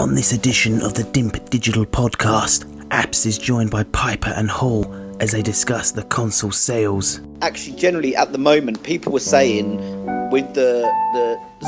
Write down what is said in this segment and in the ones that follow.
On this edition of the Dimp Digital Podcast, Apps is joined by Piper and Hall as they discuss the console sales. Actually, generally at the moment, people were saying with the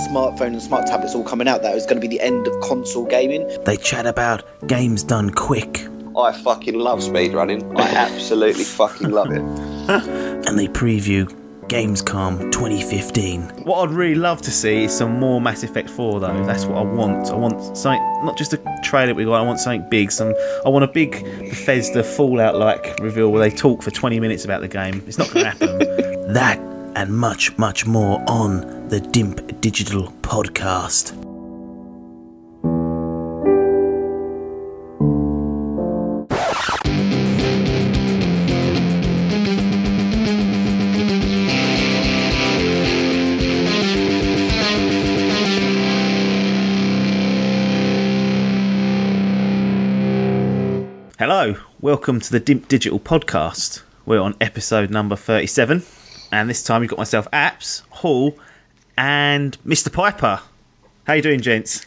smartphone and smart tablets all coming out that it was going to be the end of console gaming. They chat about games done quick. I fucking love speedrunning. I absolutely fucking love it. And they preview Gamescom 2015. What I'd really love to see is some more Mass Effect 4 though. That's what I want. I want something, not just a trailer we got, I want something big. I want a big Bethesda Fallout-like reveal where they talk for 20 minutes about the game. It's not going to happen. That and much, much more on the Dimp Digital Podcast. Hello, welcome to the Dimp Digital Podcast. We're on episode number 37, and this time you've got myself, Apps, Hall, and Mr. Piper. How you doing, gents?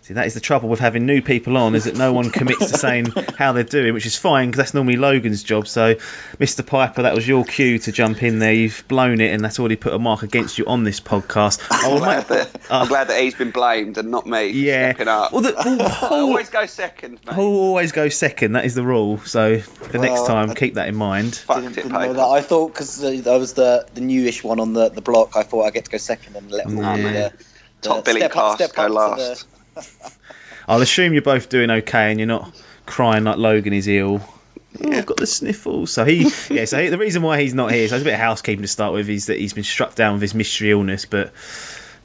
See, that is the trouble with having new people on, is that no one commits to saying how they're doing, which is fine, because that's normally Logan's job. So, Mr. Piper, that was your cue to jump in there. You've blown it, and that's already put a mark against you on this podcast. I'm glad that he's been blamed and not me. Yeah. Stepping up. Well, I always go second, mate. Who always goes second? That is the rule. So, the next time, keep that in mind. Didn't know that. I thought because I was the newish one on the block, I thought I get to go second and let the top billing cast go last. I'll assume you're both doing okay and you're not crying like Logan is ill. Oh, I've got the sniffles. So the reason why he's not here, so it's a bit of housekeeping to start with, is that he's been struck down with his mystery illness, but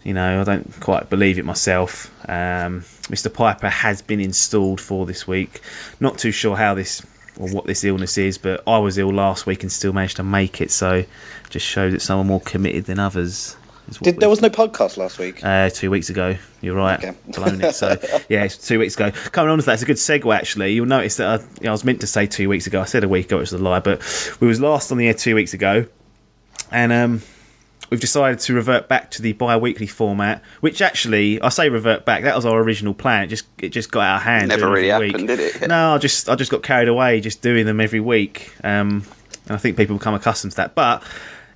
I don't quite believe it myself. Mr. Piper has been installed for this week. Not too sure how this or what this illness is, but I was ill last week and still managed to make it, so just shows that some are more committed than others. There was no podcast last week? 2 weeks ago. You're right. Okay. Blown it. So, yeah, it's 2 weeks ago. Coming on to that, it's a good segue, actually. You'll notice that I was meant to say 2 weeks ago. I said a week ago, it was a lie. But we was last on the air 2 weeks ago. And we've decided to revert back to the bi-weekly format, which actually, I say revert back, that was our original plan. It just got out of hand. Never really happened, did it? No, I just got carried away just doing them every week. And I think people become accustomed to that. But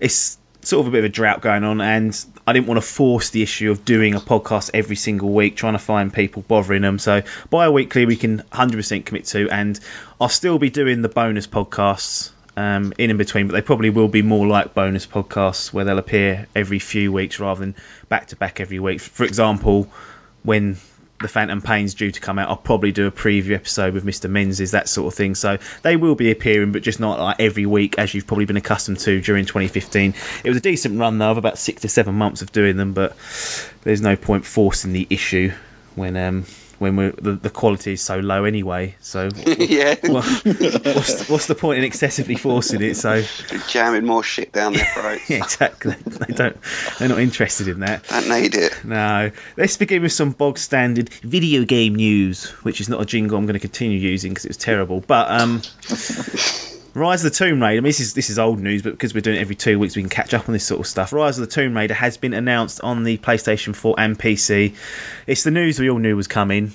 it's sort of a bit of a drought going on, and I didn't want to force the issue of doing a podcast every single week, trying to find people bothering them. So bi-weekly we can 100% commit to, and I'll still be doing the bonus podcasts in between, but they probably will be more like bonus podcasts where they'll appear every few weeks rather than back to back every week. For example, when the Phantom Pain's due to come out, I'll probably do a preview episode with Mr. Menzies, that sort of thing. So they will be appearing, but just not like every week as you've probably been accustomed to during 2015. It was a decent run though, of about 6 to 7 months of doing them, but there's no point forcing the issue when the quality is so low anyway. So yeah. What's the point in excessively forcing it? So jamming more shit down their throats. Yeah, exactly. They're not interested in that. Don't need it. No. Let's begin with some bog standard video game news, which is not a jingle I'm going to continue using because it was terrible. But Rise of the Tomb Raider, I mean, this is old news, but because we're doing it every 2 weeks, we can catch up on this sort of stuff. Rise of the Tomb Raider has been announced on the PlayStation 4 and PC. It's the news we all knew was coming.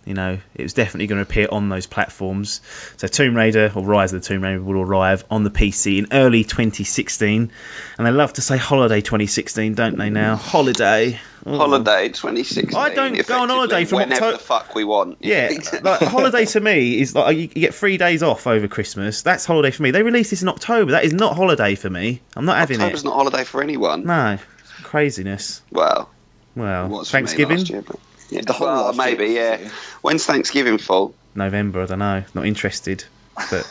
It was definitely going to appear on those platforms. So Tomb Raider, or Rise of the Tomb Raider, will arrive on the PC in early 2016. And they love to say holiday 2016, don't they now? Holiday. Ooh. Holiday 2016. I don't go on holiday from whenever the fuck we want. Yeah, like holiday to me is like you get 3 days off over Christmas. That's holiday for me. They released this in October. That is not holiday for me. I'm not having it. October's not holiday for anyone. No, craziness. Well, Thanksgiving? Last year, but yeah, the whole maybe, yeah. When's Thanksgiving fall? November, I don't know. Not interested. But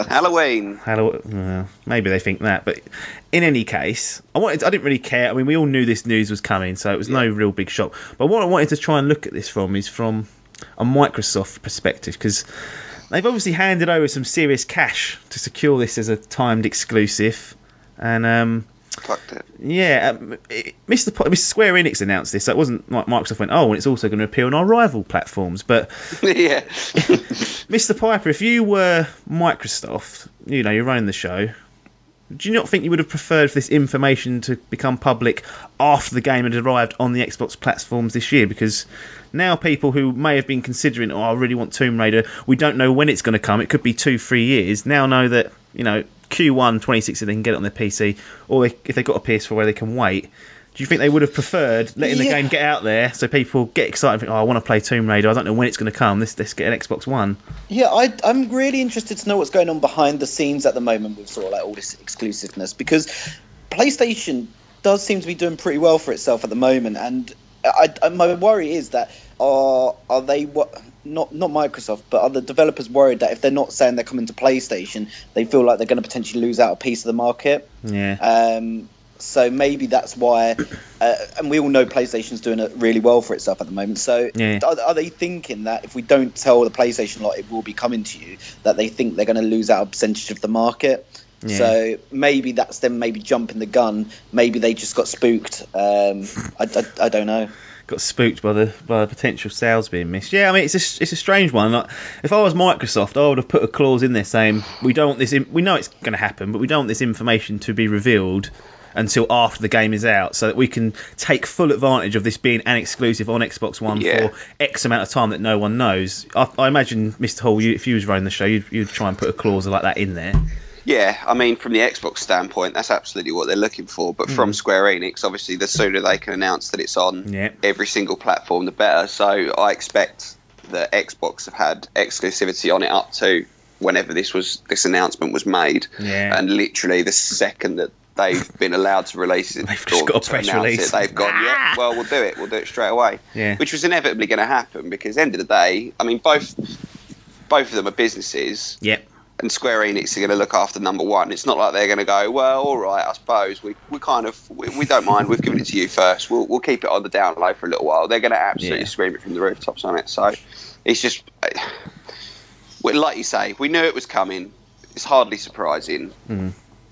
Halloween. Maybe they think that. But in any case, I didn't really care. I mean, we all knew this news was coming, so it was no real big shock. But what I wanted to try and look at this is from a Microsoft perspective, because they've obviously handed over some serious cash to secure this as a timed exclusive. And Fucked it. Yeah, Mr. Square Enix announced this, so it wasn't like Microsoft went, and it's also going to appear on our rival platforms. But yeah, Mr. Piper, if you were Microsoft, you're running the show, Do you not think you would have preferred for this information to become public after the game had arrived on the Xbox platforms this year? Because now people who may have been considering, I really want Tomb Raider, we don't know when it's going to come, it could be 2-3 years, now know that, Q1 2016 they can get it on their PC, or if they've got a PS4 where they can wait. Do you think they would have preferred letting the game get out there so people get excited and think, I want to play Tomb Raider, I don't know when it's going to come, let's get an Xbox One? Yeah, I'm really interested to know what's going on behind the scenes at the moment with sort of like all this exclusiveness, because PlayStation does seem to be doing pretty well for itself at the moment, and my worry is that are they not Microsoft, but are the developers worried that if they're not saying they're coming to PlayStation, they feel like they're going to potentially lose out a piece of the market? Yeah. So maybe that's why, and we all know PlayStation's doing it really well for itself at the moment. So are they thinking that if we don't tell the PlayStation lot it will be coming to you, that they think they're going to lose out a percentage of the market? Yeah. So maybe that's them maybe jumping the gun. Maybe they just got spooked. I don't know. Got spooked by the potential sales being missed. Yeah, I mean it's a strange one. Like, if I was Microsoft, I would have put a clause in there saying we don't want this. We know it's going to happen, but we don't want this information to be revealed until after the game is out, so that we can take full advantage of this being an exclusive on Xbox One for X amount of time that no one knows. I imagine, Mr. Hall, if you was running the show, you'd try and put a clause like that in there. Yeah, I mean, from the Xbox standpoint, that's absolutely what they're looking for. But from Square Enix, obviously, the sooner they can announce that it's on every single platform, the better. So I expect that Xbox have had exclusivity on it up to whenever this announcement was made. Yeah. And literally the second that they've been allowed to release it, they've just got a press release. They've gone, we'll do it. We'll do it straight away. Yeah. Which was inevitably going to happen because, at the end of the day, I mean, both of them are businesses. Yep. And Square Enix are going to look after number one. It's not like they're going to go, well, all right, I suppose we don't mind. We've given it to you first. We'll keep it on the down low for a little while. They're going to absolutely scream it from the rooftops on it. So it's just, like you say, we knew it was coming. It's hardly surprising.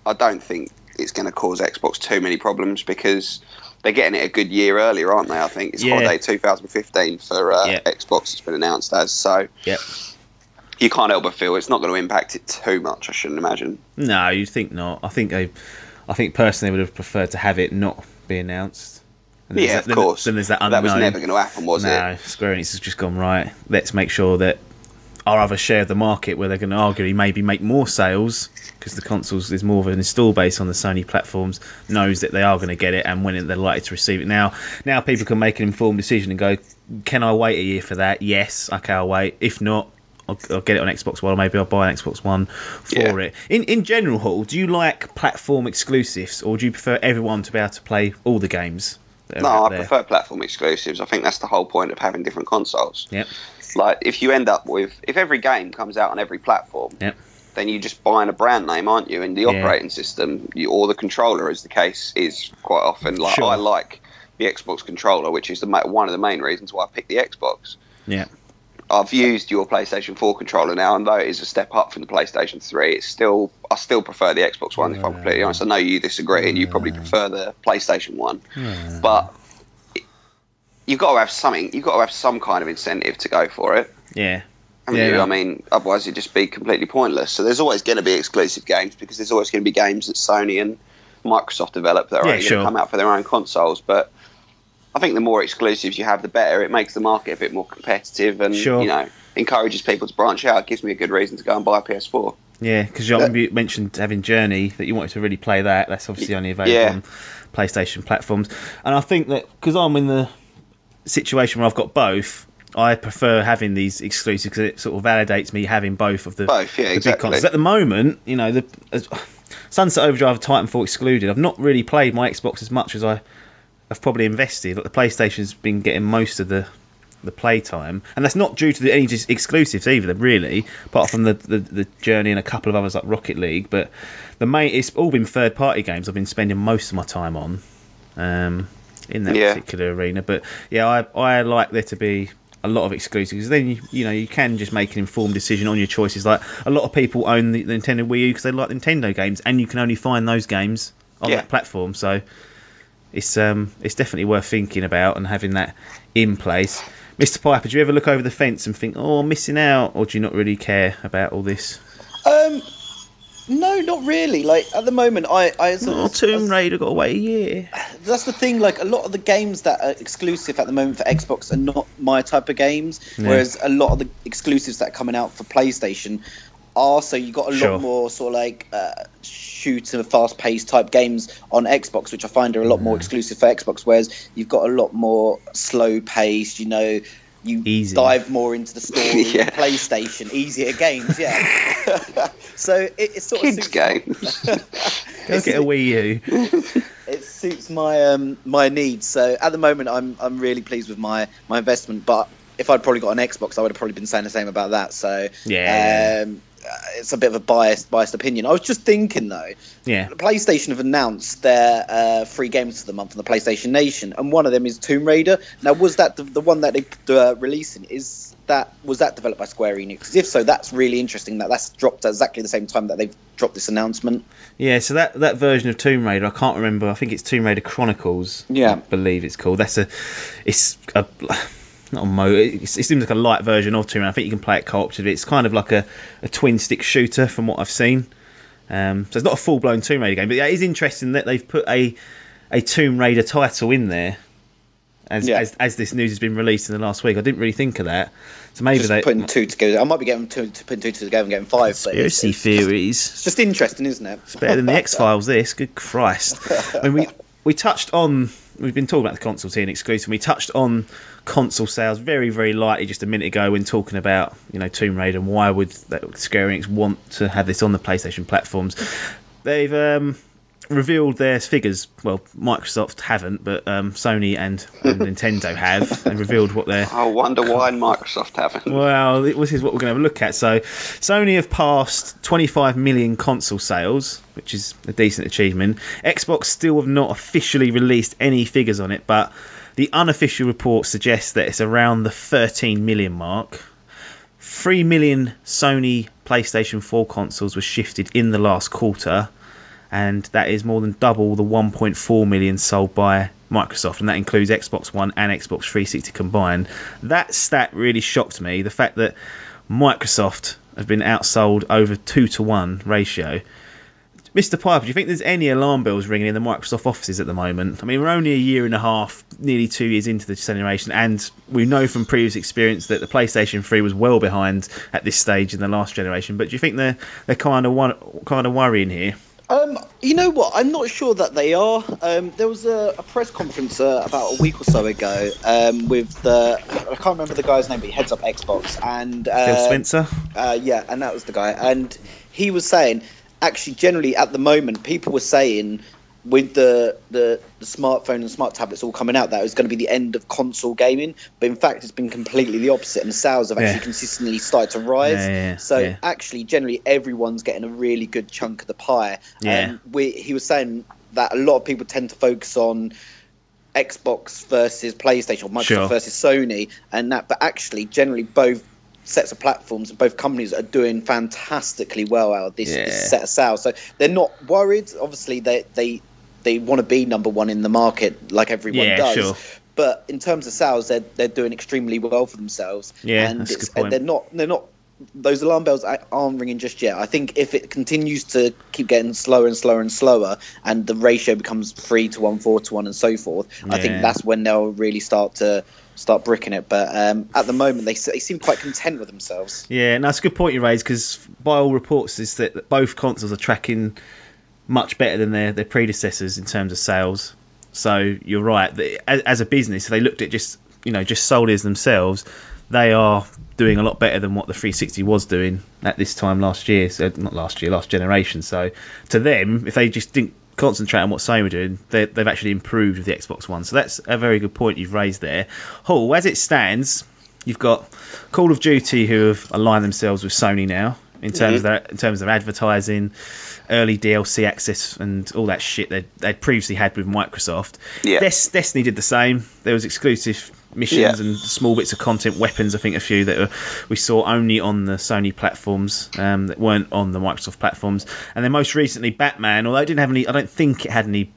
I don't think it's going to cause Xbox too many problems because they're getting it a good year earlier, aren't they? I think it's holiday 2015 for Xbox. It's been announced as so. Yep. You can't help but feel it's not going to impact it too much. I shouldn't imagine. No, you'd think not. I think personally would have preferred to have it not be announced. Of course. Then there's that unknown. That was never going to happen, was it? No, Square Enix has just gone, right, let's make sure that our other share of the market, where they're going to arguably maybe make more sales because the consoles, there's more of an install base on the Sony platforms, knows that they are going to get it and when they're likely to receive it. Now people can make an informed decision and go, can I wait a year for that? Yes, okay, I'll wait. If not, I'll get it on Xbox One, or maybe I'll buy an Xbox One for it. In general, Hall, do you like platform exclusives, or do you prefer everyone to be able to play all the games? No, I prefer platform exclusives. I think that's the whole point of having different consoles. Yep. Like, if you end up with... If every game comes out on every platform, then you're just buying a brand name, aren't you? And the operating system, or the controller, as the case is quite often. Like, I like the Xbox controller, which is one of the main reasons why I picked the Xbox. Yeah. I've used your PlayStation 4 controller now, and though it is a step up from the PlayStation 3, I still prefer the Xbox One, if I'm completely honest. I know you disagree, and you probably prefer the PlayStation 1. But you've got to have something. You've got to have some kind of incentive to go for it. Yeah. I mean, otherwise it'd just be completely pointless. So there's always going to be exclusive games because there's always going to be games that Sony and Microsoft develop that are only going to come out for their own consoles. But I think the more exclusives you have, the better. It makes the market a bit more competitive and, encourages people to branch out. It gives me a good reason to go and buy a PS4. Yeah, because you mentioned having Journey, that you wanted to really play that. That's obviously only available on PlayStation platforms. And I think that because I'm in the situation where I've got both, I prefer having these exclusives because it sort of validates me having both of the big consoles. At the moment, the Sunset Overdrive and Titanfall excluded, I've not really played my Xbox as much as I've probably invested. Like, the PlayStation's been getting most of the play time, and that's not due to any just exclusives either, really, apart from the Journey and a couple of others like Rocket League. But it's all been third party games I've been spending most of my time on in that particular arena. But I like there to be a lot of exclusives. Then you can just make an informed decision on your choices. Like, a lot of people own the Nintendo Wii U because they like Nintendo games, and you can only find those games on that platform. So it's definitely worth thinking about and having that in place. Mr. Piper, do you ever look over the fence and think, I'm missing out, or do you not really care about all this? No, not really. Like at the moment, Tomb Raider got to wait a year. That's the thing. Like a lot of the games that are exclusive at the moment for Xbox are not my type of games. Yeah. Whereas a lot of the exclusives that are coming out for PlayStation are. So you got a lot more sort of like shooter, fast-paced type games on Xbox, which I find are a lot more exclusive for Xbox. Whereas you've got a lot more slow-paced. You know. You dive more into the story. PlayStation, easier games, So it sort of kids games. Go get a Wii U. It suits my my needs. So at the moment, I'm really pleased with my investment. But if I'd probably got an Xbox, I would have probably been saying the same about that. So it's a bit of a biased opinion. I was just thinking though. Yeah. PlayStation have announced their free games for the month on the PlayStation Nation, and one of them is Tomb Raider. Now, was that the one that they're releasing? Was that developed by Square Enix? Because if so, that's really interesting. That's dropped at exactly the same time that they've dropped this announcement. Yeah. So that version of Tomb Raider, I can't remember. I think it's Tomb Raider Chronicles. Yeah. I believe it's called. It's not a mode. It seems like a light version of Tomb Raider. I think you can play it cooperatively. It's kind of like a twin stick shooter from what I've seen. So it's not a full blown Tomb Raider game, but it is interesting that they've put a Tomb Raider title in there as this news has been released in the last week. I didn't really think of that. So maybe they're putting two together. I might be getting putting two together and getting five. Conspiracy theories. It's just interesting, isn't it? It's better than the X-Files. This, good Christ. I mean, we touched on. We've been talking about the consoles here in exclusive. We touched on console sales very, very lightly just a minute ago when talking about Tomb Raider and why would Square Enix want to have this on the PlayStation platforms. They've revealed their figures. Well, Microsoft haven't, but Sony and Nintendo have, and revealed what they're... I wonder why Microsoft haven't. Well, this is what we're going to have a look at. So Sony have passed 25 million console sales, which is a decent achievement. Xbox still have not officially released any figures on it, but the unofficial report suggests that it's around the 13 million mark. 3 million Sony PlayStation 4 consoles were shifted in the last quarter, and that is more than double the 1.4 million sold by Microsoft, and that includes Xbox One and Xbox 360 combined. That stat really shocked me, the fact that Microsoft has been outsold over 2-to-1 ratio. Mr. Piper, do you think there's any alarm bells ringing in the Microsoft offices at the moment? I mean, we're only a year and a half, nearly 2 years into the generation, and we know from previous experience that the PlayStation 3 was well behind at this stage in the last generation. But do you think they're kind of worrying here? You know what? I'm not sure that they are. There was a press conference about a week or so ago with I can't remember the guy's name, but he heads up Xbox, and Phil Spencer. Yeah, and that was the guy, and he was saying, actually, generally at the moment, people were saying with the smartphone and smart tablets all coming out, that it was going to be the end of console gaming, but in fact it's been completely the opposite, and the sales have actually consistently started to rise. Actually, generally everyone's getting a really good chunk of the pie. He was saying that a lot of people tend to focus on Xbox versus PlayStation, or Microsoft versus Sony, and that, but actually generally both sets of platforms and both companies are doing fantastically well out of this set of sales. So they're not worried. Obviously they want to be number one in the market like everyone does. Sure. But in terms of sales, they're doing extremely well for themselves. Yeah, and that's a good point. And they're not. Those alarm bells aren't ringing just yet. I think if it continues to keep getting slower and slower and slower, and the ratio becomes 3-to-1, 4-to-1, and so forth, I think that's when they'll really start bricking it. But at the moment, they seem quite content with themselves. Yeah, and that's a good point you raised, because by all reports is that both consoles are tracking much better than their predecessors in terms of sales. So you're right. As a business, if they looked at just solely as themselves, they are doing a lot better than what the 360 was doing at this time last year. So not last year, last generation. So to them, if they just didn't concentrate on what Sony were doing, they've actually improved with the Xbox One. So that's a very good point you've raised there. Hull, as it stands, you've got Call of Duty, who have aligned themselves with Sony now in terms of their advertising, early DLC access, and all that shit they'd previously had with Microsoft. Yeah. Destiny did the same. There was exclusive missions and small bits of content, weapons, I think a few that we saw only on the Sony platforms that weren't on the Microsoft platforms. And then most recently Batman, although it didn't have any, I don't think it had any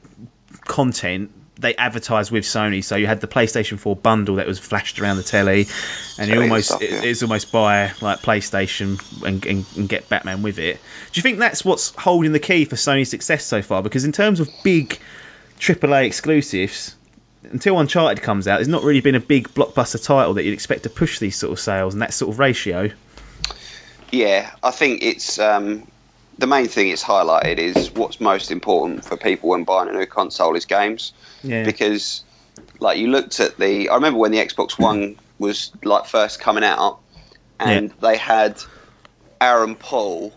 content, they advertised with Sony, so you had the PlayStation 4 bundle that was flashed around the telly, and it's almost buy like PlayStation and get Batman with it. Do you think that's what's holding the key for Sony's success so far? Because in terms of big AAA exclusives, until Uncharted comes out, there's not really been a big blockbuster title that you'd expect to push these sort of sales and that sort of ratio. Yeah, I think it's the main thing it's highlighted is what's most important for people when buying a new console is games. Yeah. Because, like, you looked at I remember when the Xbox One was, like, first coming out, and they had Aaron Paul,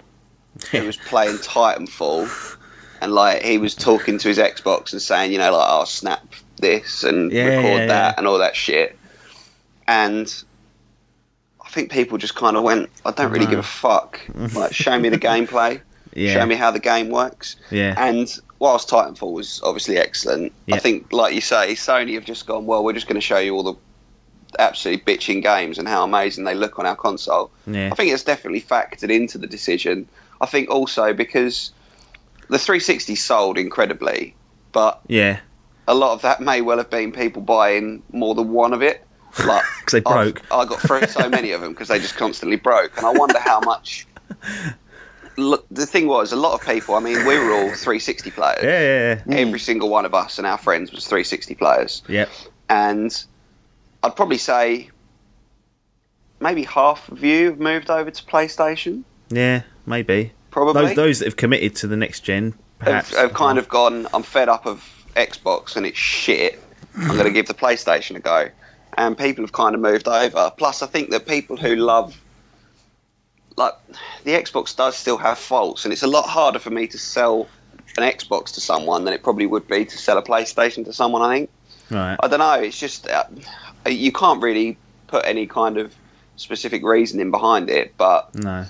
who was playing Titanfall, and, like, he was talking to his Xbox and saying, you know, like, I'll snap this and record that and all that shit. And I think people just kind of went, I don't really give a fuck. Like, show me the gameplay. Show me how the game works. And whilst Titanfall was obviously excellent, I think, like you say, Sony have just gone, well, we're just going to show you all the absolutely bitching games and how amazing they look on our console. I think it's definitely factored into the decision. I think also because the 360 sold incredibly, but a lot of that may well have been people buying more than one of it. Like, because they broke. I got through so many of them because they just constantly broke, and I wonder how much. Look, the thing was, a lot of people. I mean, we were all 360 players. Every single one of us and our friends was 360 players. And I'd probably say maybe half of you have moved over to PlayStation. Yeah, maybe. Probably those that have committed to the next gen, perhaps, have kind of gone, I'm fed up of Xbox and it's shit. I'm going to give the PlayStation a go. And people have kind of moved over. Plus, I think that people who love, like, the Xbox does still have faults, and it's a lot harder for me to sell an Xbox to someone than it probably would be to sell a PlayStation to someone, I think. Right. I don't know, it's just, you can't really put any kind of specific reasoning behind it, but... No.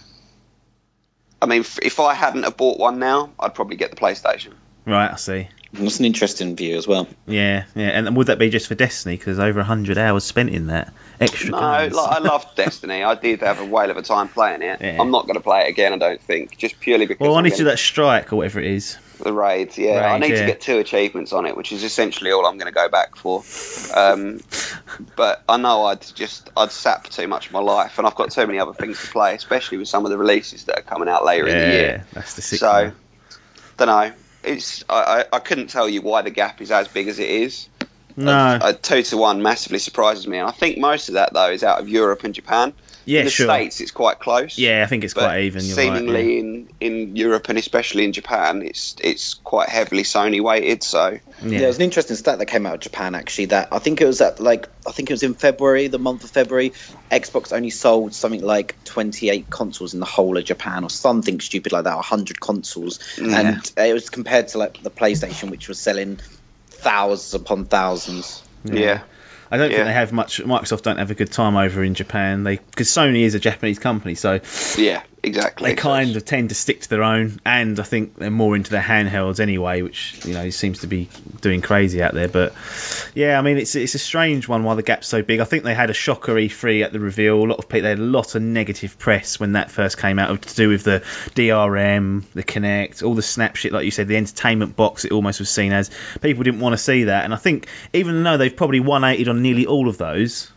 I mean, if I hadn't have bought one now, I'd probably get the PlayStation. Right, I see. That's an interesting view as well. Yeah. And would that be just for Destiny? Because over 100 hours spent in that. Extra guns. I loved Destiny. I did have a whale of a time playing it. I'm not going to play it again, I don't think. Just purely because... Well, I need to do that strike or whatever it is. The raid, I need to get 2 achievements on it, which is essentially all I'm going to go back for. But I know I'd sap too much of my life, and I've got so many other things to play, especially with some of the releases that are coming out later in the year. That's the sick So, don't know. I couldn't tell you why the gap is as big as it is. No. 2-1 massively surprises me, and I think most of that though is out of Europe and Japan. Yeah, in the sure. States, it's quite close. Yeah, I think it's quite even. You're seemingly right, in Europe and especially in Japan, it's quite heavily Sony weighted. So yeah, there's an interesting stat that came out of Japan actually. That I think it was in February, the month of February, Xbox only sold something like 28 consoles in the whole of Japan, or something stupid like that, 100 consoles, and it was compared to like the PlayStation, which was selling thousands upon thousands. Yeah. I don't think they have much. Microsoft don't have a good time over in Japan. Because Sony is a Japanese company, so yeah, exactly. They kind of tend to stick to their own, and I think they're more into their handhelds anyway, which seems to be doing crazy out there. But yeah, I mean it's a strange one why the gap's so big. I think they had a shocker E3 at the reveal. They had a lot of negative press when that first came out to do with the DRM, the Kinect, all the snap shit, like you said, the entertainment box. It almost was seen as people didn't want to see that, and I think even though they've probably 180'd on nearly all of those,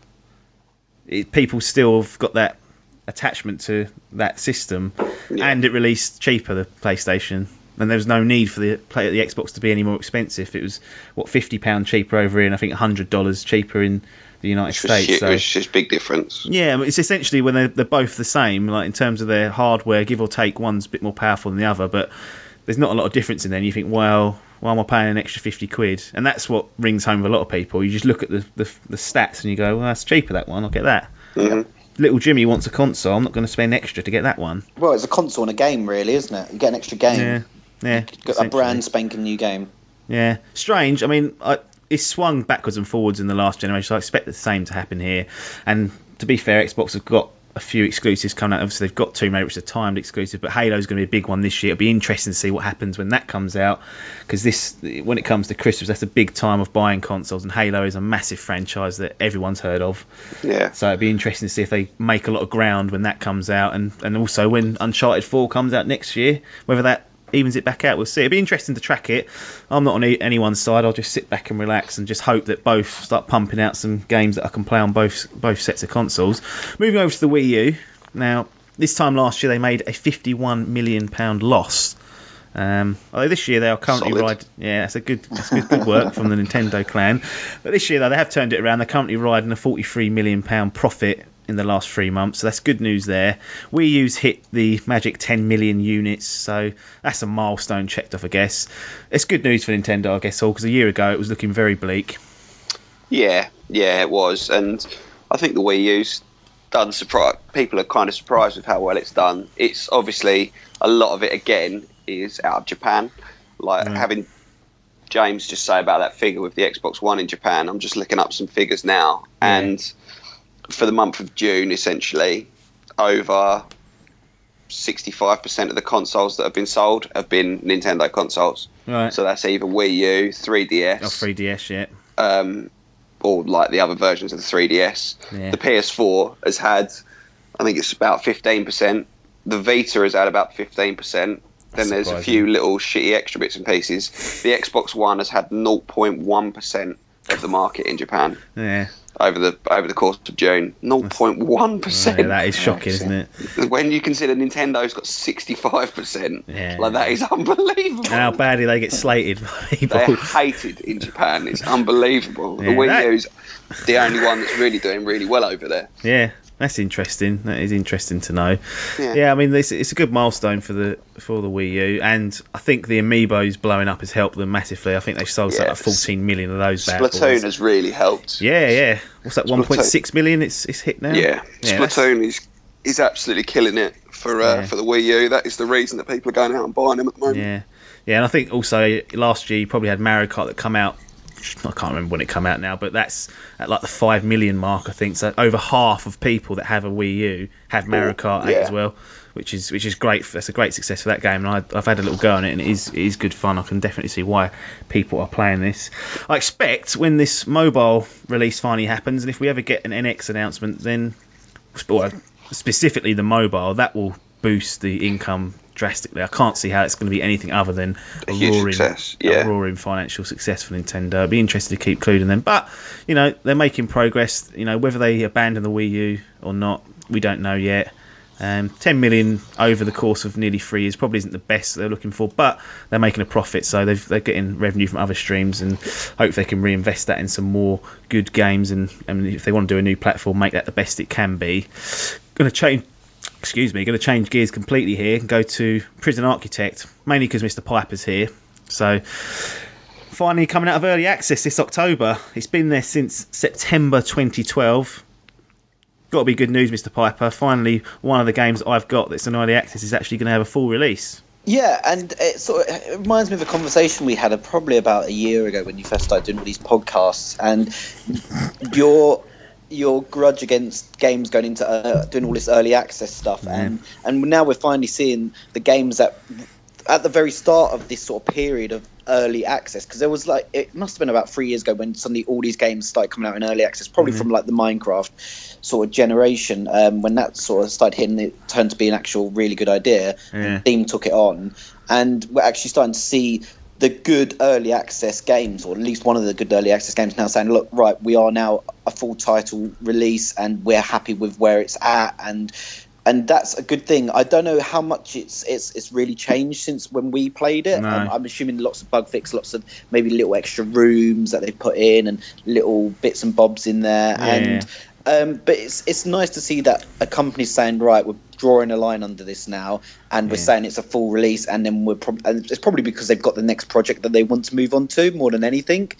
people still have got that attachment to that system, and it released cheaper, the PlayStation, and there was no need for the Xbox to be any more expensive. It was £50 cheaper over here, and I think $100 cheaper in the United States. So it's just big difference. Yeah, it's essentially when they're both the same, like in terms of their hardware, give or take, one's a bit more powerful than the other, but there's not a lot of difference in there. And you think, well, why am I paying an extra £50? And that's what rings home with a lot of people. You just look at the stats and you go, well, that's cheaper, that one, I'll get that. Mm-hmm. Little Jimmy wants a console, I'm not going to spend extra to get that one. Well, it's a console and a game, really, isn't it? You get an extra game. Yeah. Got a brand spanking new game. Yeah. Strange. I mean, it's swung backwards and forwards in the last generation, so I expect the same to happen here. And to be fair, Xbox have got a few exclusives coming out. Obviously, they've got Tomb Raider, which is a timed exclusive, but Halo's going to be a big one this year. It'll be interesting to see what happens when that comes out, because when it comes to Christmas, that's a big time of buying consoles, and Halo is a massive franchise that everyone's heard of. Yeah. So it'd be interesting to see if they make a lot of ground when that comes out, and also when Uncharted 4 comes out next year, whether that evens it back out. We'll see. It'll be interesting to track it. I'm not on anyone's side. I'll just sit back and relax and just hope that both start pumping out some games that I can play on both sets of consoles. Moving over to the Wii U. Now, this time last year they made a £51 million loss. Although this year they are currently riding... Yeah, that's good work from the Nintendo clan. But this year, though, they have turned it around. They're currently riding a £43 million profit in the last 3 months, so that's good news there. Wii U's hit the magic 10 million units, so that's a milestone checked off, I guess. It's good news for Nintendo, I guess, because a year ago it was looking very bleak. Yeah, it was, and I think the Wii U's done surprise. People are kind of surprised with how well it's done. It's obviously a lot of it again is out of Japan. Having James just say about that figure with the Xbox One in Japan, I'm just looking up some figures now, and for the month of June, essentially, over 65% of the consoles that have been sold have been Nintendo consoles. Right. So that's either Wii U, 3DS. Oh, 3DS, yeah. Or like the other versions of the 3DS. Yeah. The PS4 has had, I think it's about 15%. The Vita has had about 15%. Then there's a few little shitty extra bits and pieces. The Xbox One has had 0.1% of the market in Japan. Yeah. Over the course of June, 0.1%. Yeah, that is shocking, isn't it? When you consider Nintendo's got 65%, that is unbelievable. And how badly they get slated by people. They're hated in Japan. It's unbelievable. The Wii U's the only one that's really doing really well over there. Yeah. That's interesting. That is interesting to know. Yeah, I mean, it's a good milestone for the Wii U, and I think the Amiibos blowing up has helped them massively. I think they've sold like 14 million of those bad boys. Splatoon has really helped. Yeah. What's that? 1.6 million? It's hit now. Yeah, Splatoon is absolutely killing it for the Wii U. That is the reason that people are going out and buying them at the moment. Yeah, and I think also last year you probably had Mario Kart that come out. I can't remember when it came out now, but that's at like the 5 million mark, I think. So over half of people that have a Wii U have Mario Kart 8 as well, which is great. That's a great success for that game, and I've had a little go on it, and it is good fun. I can definitely see why people are playing this. I expect when this mobile release finally happens, and if we ever get an NX announcement, then specifically the mobile, that will boost the income drastically. I can't see how it's going to be anything other than a roaring financial success for Nintendo. I'd be interested to keep including them, but they're making progress. Whether they abandon the Wii U or not, we don't know yet. 10 million over the course of nearly 3 years probably isn't the best they're looking for, but they're making a profit, so they're getting revenue from other streams, and hope they can reinvest that in some more good games, and if they want to do a new platform, make that the best it can be. Going to change gears completely here and go to Prison Architect, mainly because Mr. Piper's here. So, finally coming out of early access this October. It's been there since September 2012. Got to be good news, Mr. Piper. Finally, one of the games that I've got that's in early access is actually going to have a full release. Yeah, and it reminds me of a conversation we had probably about a year ago when you first started doing all these podcasts, and your grudge against games going into doing all this early access stuff, and now we're finally seeing the games that at the very start of this sort of period of early access, because there was it must have been about 3 years ago when suddenly all these games started coming out in early access, probably from the Minecraft sort of generation, when that sort of started hitting, it turned to be an actual really good idea, and Dimp took it on, and we're actually starting to see the good early access games, or at least one of the good early access games, now saying, look, right, we are now a full title release and we're happy with where it's at, and that's a good thing. I don't know how much it's really changed since when we played it. No. I'm assuming lots of bug fix, lots of maybe little extra rooms that they've put in and little bits and bobs in there, but it's nice to see that a company's saying, right, we're drawing a line under this now, and we're saying it's a full release, and then and it's probably because they've got the next project that they want to move on to more than anything.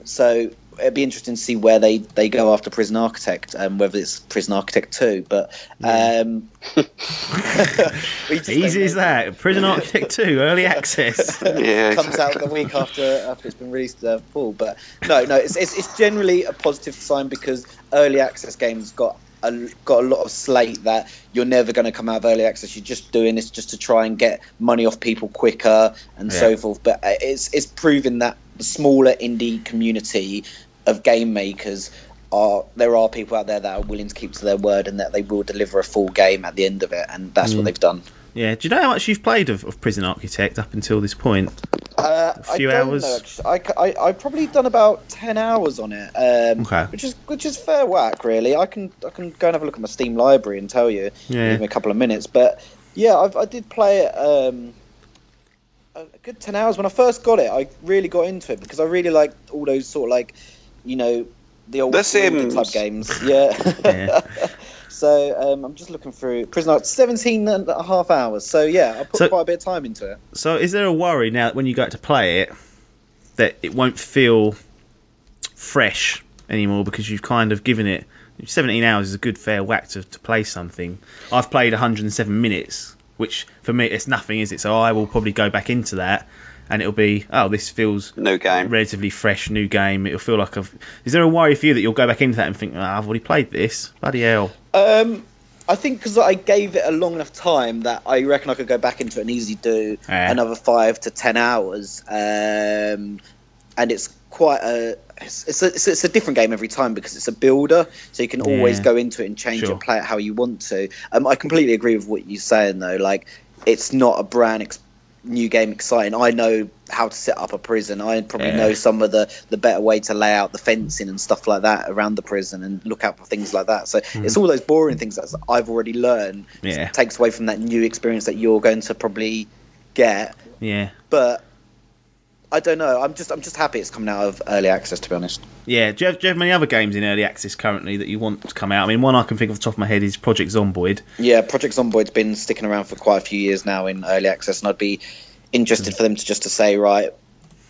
So it'd be interesting to see where they go after Prison Architect, whether it's Prison Architect 2. But easy as that. Prison Architect 2 early access. Comes out the week after it's been released full. But no, it's generally a positive sign, because early access games got a lot of slate that you're never going to come out of early access. You're just doing this just to try and get money off people quicker and so forth. But it's proven that the smaller indie community of game makers there are people out there that are willing to keep to their word, and that they will deliver a full game at the end of it, and that's what they've done. Yeah. Do you know how much you've played of Prison Architect up until this point? A few hours. I've probably done about 10 hours on it. Okay. Which is fair whack, really. I can go and have a look at my Steam library and tell you. Yeah. Give me a couple of minutes, but yeah, I did play it a good 10 hours. When I first got it, I really got into it because I really like all those sort of like, you know, the old Sims type games. Yeah. Yeah. So I'm just looking through Prisoner 17 and a half hours. So yeah, I put quite a bit of time into it. So is there a worry now that when you go to play it that it won't feel fresh anymore because you've kind of given it 17 hours is a good fair whack to play something. I've played 107 minutes, which for me it's nothing, is it? So I will probably go back into that and it'll be, this feels new game, relatively fresh, new game. It'll feel like is there a worry for you that you'll go back into that and think, I've already played this? Bloody hell. I think because I gave it a long enough time that I reckon I could go back into it and easily do another 5 to 10 hours. And it's quite it's a different game every time because it's a builder, so you can always go into it and change it and play it how you want to. I completely agree with what you're saying though. Like, it's not a brand new game exciting. I know how to set up a prison. I probably know some of the better way to lay out the fencing and stuff like that around the prison and look out for things like that. So it's all those boring things that I've already learned. Yeah. It takes away from that new experience that you're going to probably get. Yeah. But I don't know. I'm just happy it's coming out of early access, to be honest. Yeah. Do you have many other games in early access currently that you want to come out? I mean, one I can think of off the top of my head is Project Zomboid. Yeah, Project Zomboid's been sticking around for quite a few years now in early access, and I'd be interested for them to say, right,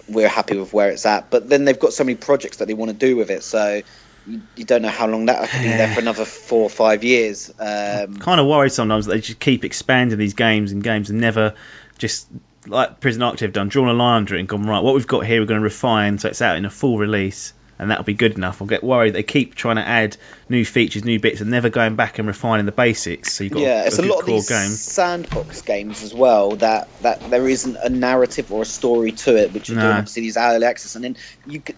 we're happy with where it's at. But then they've got so many projects that they want to do with it, so you don't know how long that could be there for another 4 or 5 years. I'm kind of worried sometimes that they just keep expanding these games and never just, like Prison Architect have done, drawn a line under it and gone, right, what we've got here we're going to refine so it's out in a full release and that'll be good enough. I'll get worried they keep trying to add new features, new bits, and never going back and refining the basics. So you've got it's a lot of these sandbox games as well that there isn't a narrative or a story to it, which are doing obviously these early access. And then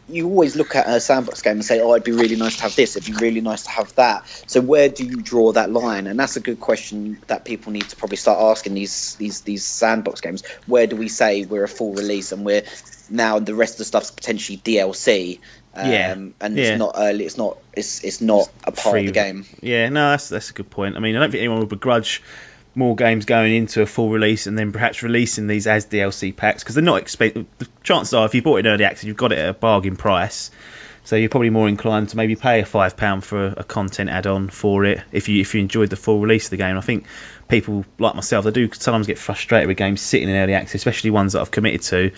you always look at a sandbox game and say, it'd be really nice to have this, it'd be really nice to have that. So where do you draw that line? And that's a good question that people need to probably start asking these sandbox games. Where do we say we're a full release and we're now the rest of the stuff's potentially DLC? It's not early. It's not a part of the game. Yeah, no, that's a good point. I mean, I don't think anyone would begrudge more games going into a full release and then perhaps releasing these as DLC packs because they're not expensive. The chances are, if you bought it in early access, you've got it at a bargain price. So you're probably more inclined to maybe pay a £5 for a content add-on for it if you enjoyed the full release of the game. I think people like myself, they do sometimes get frustrated with games sitting in early access, especially ones that I've committed to.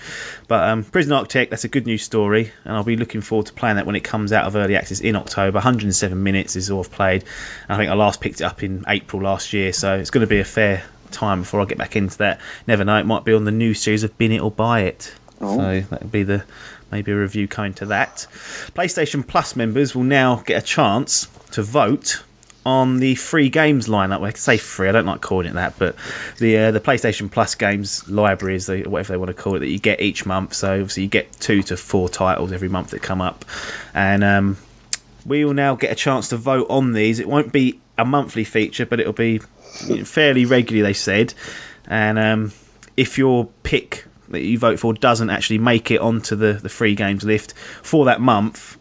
But Prison Architect, that's a good news story, and I'll be looking forward to playing that when it comes out of early access in October. 107 minutes is all I've played. And I think I last picked it up in April last year, so it's going to be a fair time before I get back into that. Never know, it might be on the new series of Bin It or Buy It. So that would be maybe a review coming to that. PlayStation Plus members will now get a chance to vote on the free games lineup. Well, I can say free, I don't like calling it that, but the PlayStation Plus games library is whatever they want to call it that you get each month. So obviously you get 2 to 4 titles every month that come up, and we will now get a chance to vote on these. It won't be a monthly feature, but it'll be fairly regularly, they said. And if your pick that you vote for doesn't actually make it onto the free games list for that month,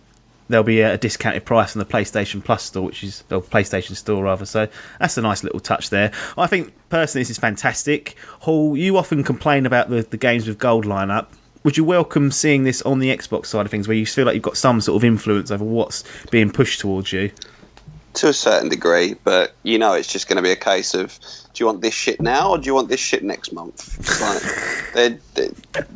there'll be a discounted price on the PlayStation Plus store, PlayStation Store rather. So that's a nice little touch there. I think personally this is fantastic. Hall, you often complain about the games with gold lineup. Would you welcome seeing this on the Xbox side of things, where you feel like you've got some sort of influence over what's being pushed towards you? To a certain degree, but it's just going to be a case of, do you want this shit now or do you want this shit next month? Like,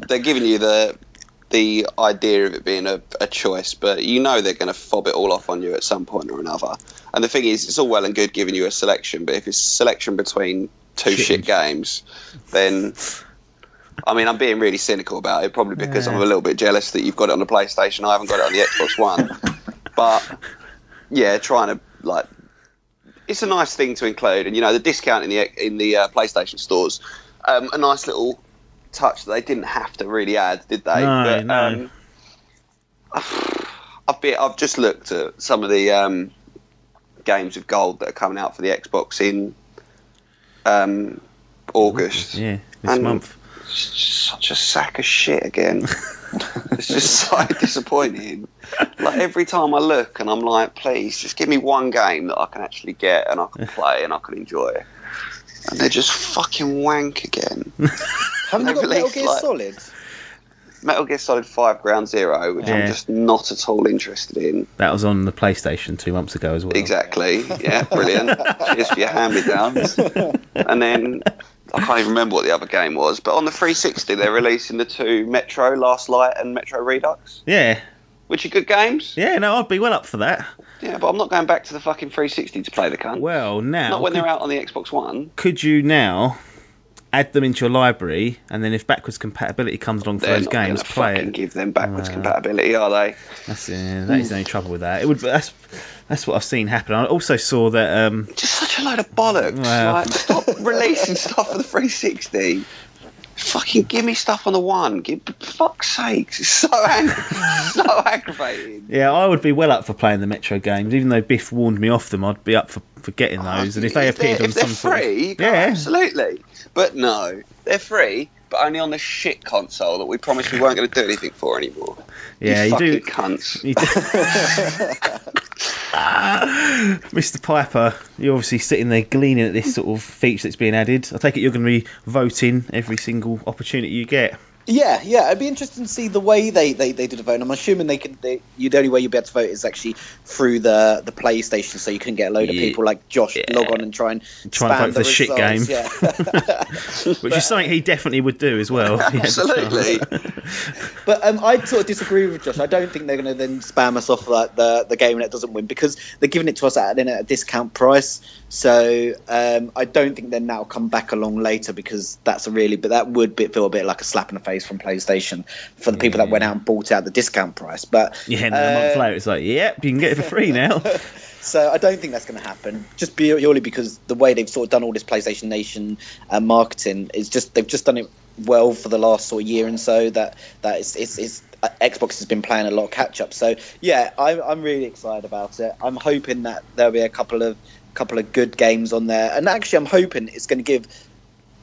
they're giving you the idea of it being a choice, but they're going to fob it all off on you at some point or another. And the thing is, it's all well and good giving you a selection, but if it's a selection between two shit games, then I'm being really cynical about it, probably because I'm a little bit jealous that you've got it on the PlayStation. I haven't got it on the Xbox One. But yeah, trying to it's a nice thing to include, and the discount in the PlayStation stores, a nice little touch that they didn't have to really add, did they? No. I've just looked at some of the games of gold that are coming out for the Xbox in August. Yeah, this month. It's just such a sack of shit again. It's just so disappointing. Like every time I look and I'm like, please, just give me one game that I can actually get and I can play and I can enjoy. And they're just fucking wank again. Haven't you got Metal Gear Solid? Metal Gear Solid 5 Ground Zero, which I'm just not at all interested in. That was on the PlayStation 2 months ago as well. Exactly. Yeah, brilliant. Cheers for your hand-me-downs. And then I can't even remember what the other game was, but on the 360 they're releasing the 2 Metro Last Light and Metro Redux. Yeah. Which are good games. Yeah, no, I'd be well up for that. Yeah, but I'm not going back to the fucking 360 to play the cunt. Well, now... Not when they're out on the Xbox One. Could you now add them into your library, and then if backwards compatibility comes along for those games, play it? Give them backwards compatibility, are they? That is the only trouble with that. That's what I've seen happen. I also saw that... just such a load of bollocks. Well. Like, stop releasing stuff for the 360. Fucking give me stuff on the One. For fuck's sakes, it's so aggravating. Yeah, I would be well up for playing the Metro games, even though Biff warned me off them. I'd be up for getting those. And if they appeared on some sort of... If they're free, absolutely. But no, they're free, but only on the shit console that we promised we weren't going to do anything for anymore. Yeah, you do. Cunts. You do. Mr. Piper, you're obviously sitting there gleaning at this sort of feature that's being added. I take it you're going to be voting every single opportunity you get. Yeah, it'd be interesting to see the way they do the vote. I'm assuming the only way you'll be able to vote is actually through the PlayStation, so you can get a load of people like Josh log on and try and vote for the shit game. Yeah. Which is something he definitely would do as well. Absolutely. But I sort of disagree with Josh. I don't think they're going to then spam us off like the game that doesn't win, because they're giving it to us at a discount price. So I don't think they'll now come back along later, because that would feel a bit like a slap in the face from PlayStation for the people that went out and bought out the discount price. But and then a month later it's like, yep, you can get it for free now. So I don't think that's going to happen, just purely because the way they've sort of done all this PlayStation Nation marketing is they've just done it well for the last sort of year and so that it's Xbox has been playing a lot of catch up. So yeah, I'm really excited about it. I'm hoping that there'll be a couple of good games on there, and actually I'm hoping it's going to give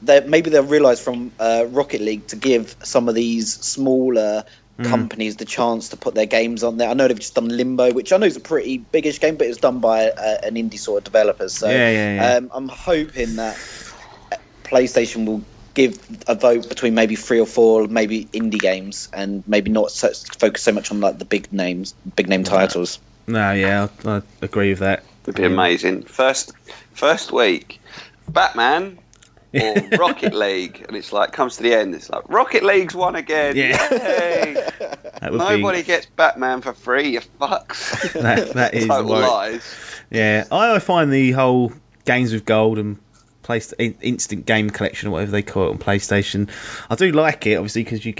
that maybe they'll realise from Rocket League to give some of these smaller companies the chance to put their games on there. I know they've just done Limbo, which I know is a pretty biggish game, but it's done by an indie sort of developer. So I'm hoping that PlayStation will give a vote between maybe 3 or 4 maybe indie games, and maybe not focus so much on like the big name titles. No, yeah, I agree with that. It'd be amazing. First week, Batman or Rocket League, and it's like comes to the end. It's like Rocket League's won again. Yeah. Yay! Nobody gets Batman for free. You fucks. That is total lies. Yeah, I find the whole games with gold and instant game collection or whatever they call it on PlayStation, I do like it, obviously, because you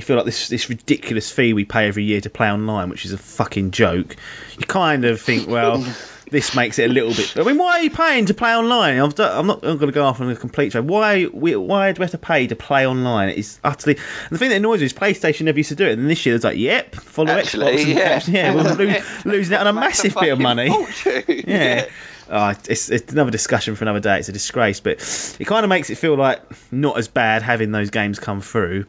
feel like this ridiculous fee we pay every year to play online, which is a fucking joke. You kind of think, well, this makes it a little bit... I mean, why are you paying to play online? I'm not going to go off on a complete joke. Why do we have to pay to play online? It's utterly... And the thing that annoys me is PlayStation never used to do it, and this year it's like, yep, follow Xbox. We're losing out on a massive bit of money. Yeah. Oh, it's another discussion for another day. It's a disgrace, but it kind of makes it feel like not as bad having those games come through.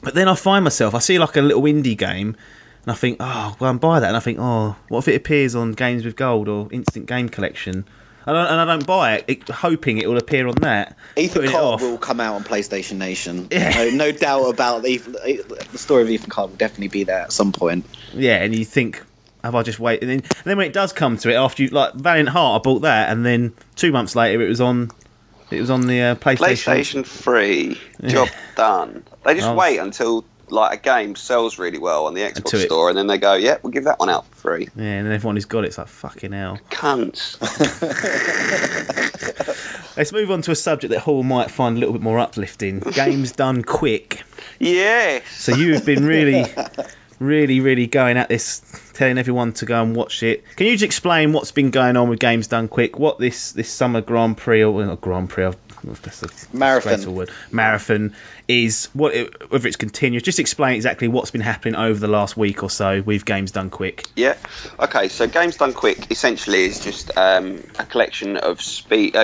But then I find myself, I see like a little indie game, and I think, oh, well, I'm buy that, and I think, oh, what if it appears on Games with Gold or Instant Game Collection? And I don't buy it, hoping it will appear on that. Ethan Carter will come out on PlayStation Nation. Yeah. No doubt about the story of Ethan Carter will definitely be there at some point. Yeah, and you think, have I just waited? And then when it does come to it, after you, like Valiant Heart, I bought that, and then 2 months later it was on the PlayStation 3. Job done. They just wait until like a game sells really well on the Xbox store, and then they go, yeah, we'll give that one out for free. Yeah, and then everyone who's got it's like, fucking hell. Cunts. Let's move on to a subject that Hall might find a little bit more uplifting. Games done quick. Yeah. So you have been really, really going at this, telling everyone to go and watch it. Can you just explain what's been going on with Games Done Quick? What this summer Grand Prix, or not Grand Prix, That's a Marathon. disgraceful word. Marathon is whether it's continuous. Just explain exactly what's been happening over the last week or so with Games Done Quick. Yeah. Okay. So Games Done Quick essentially is just a collection of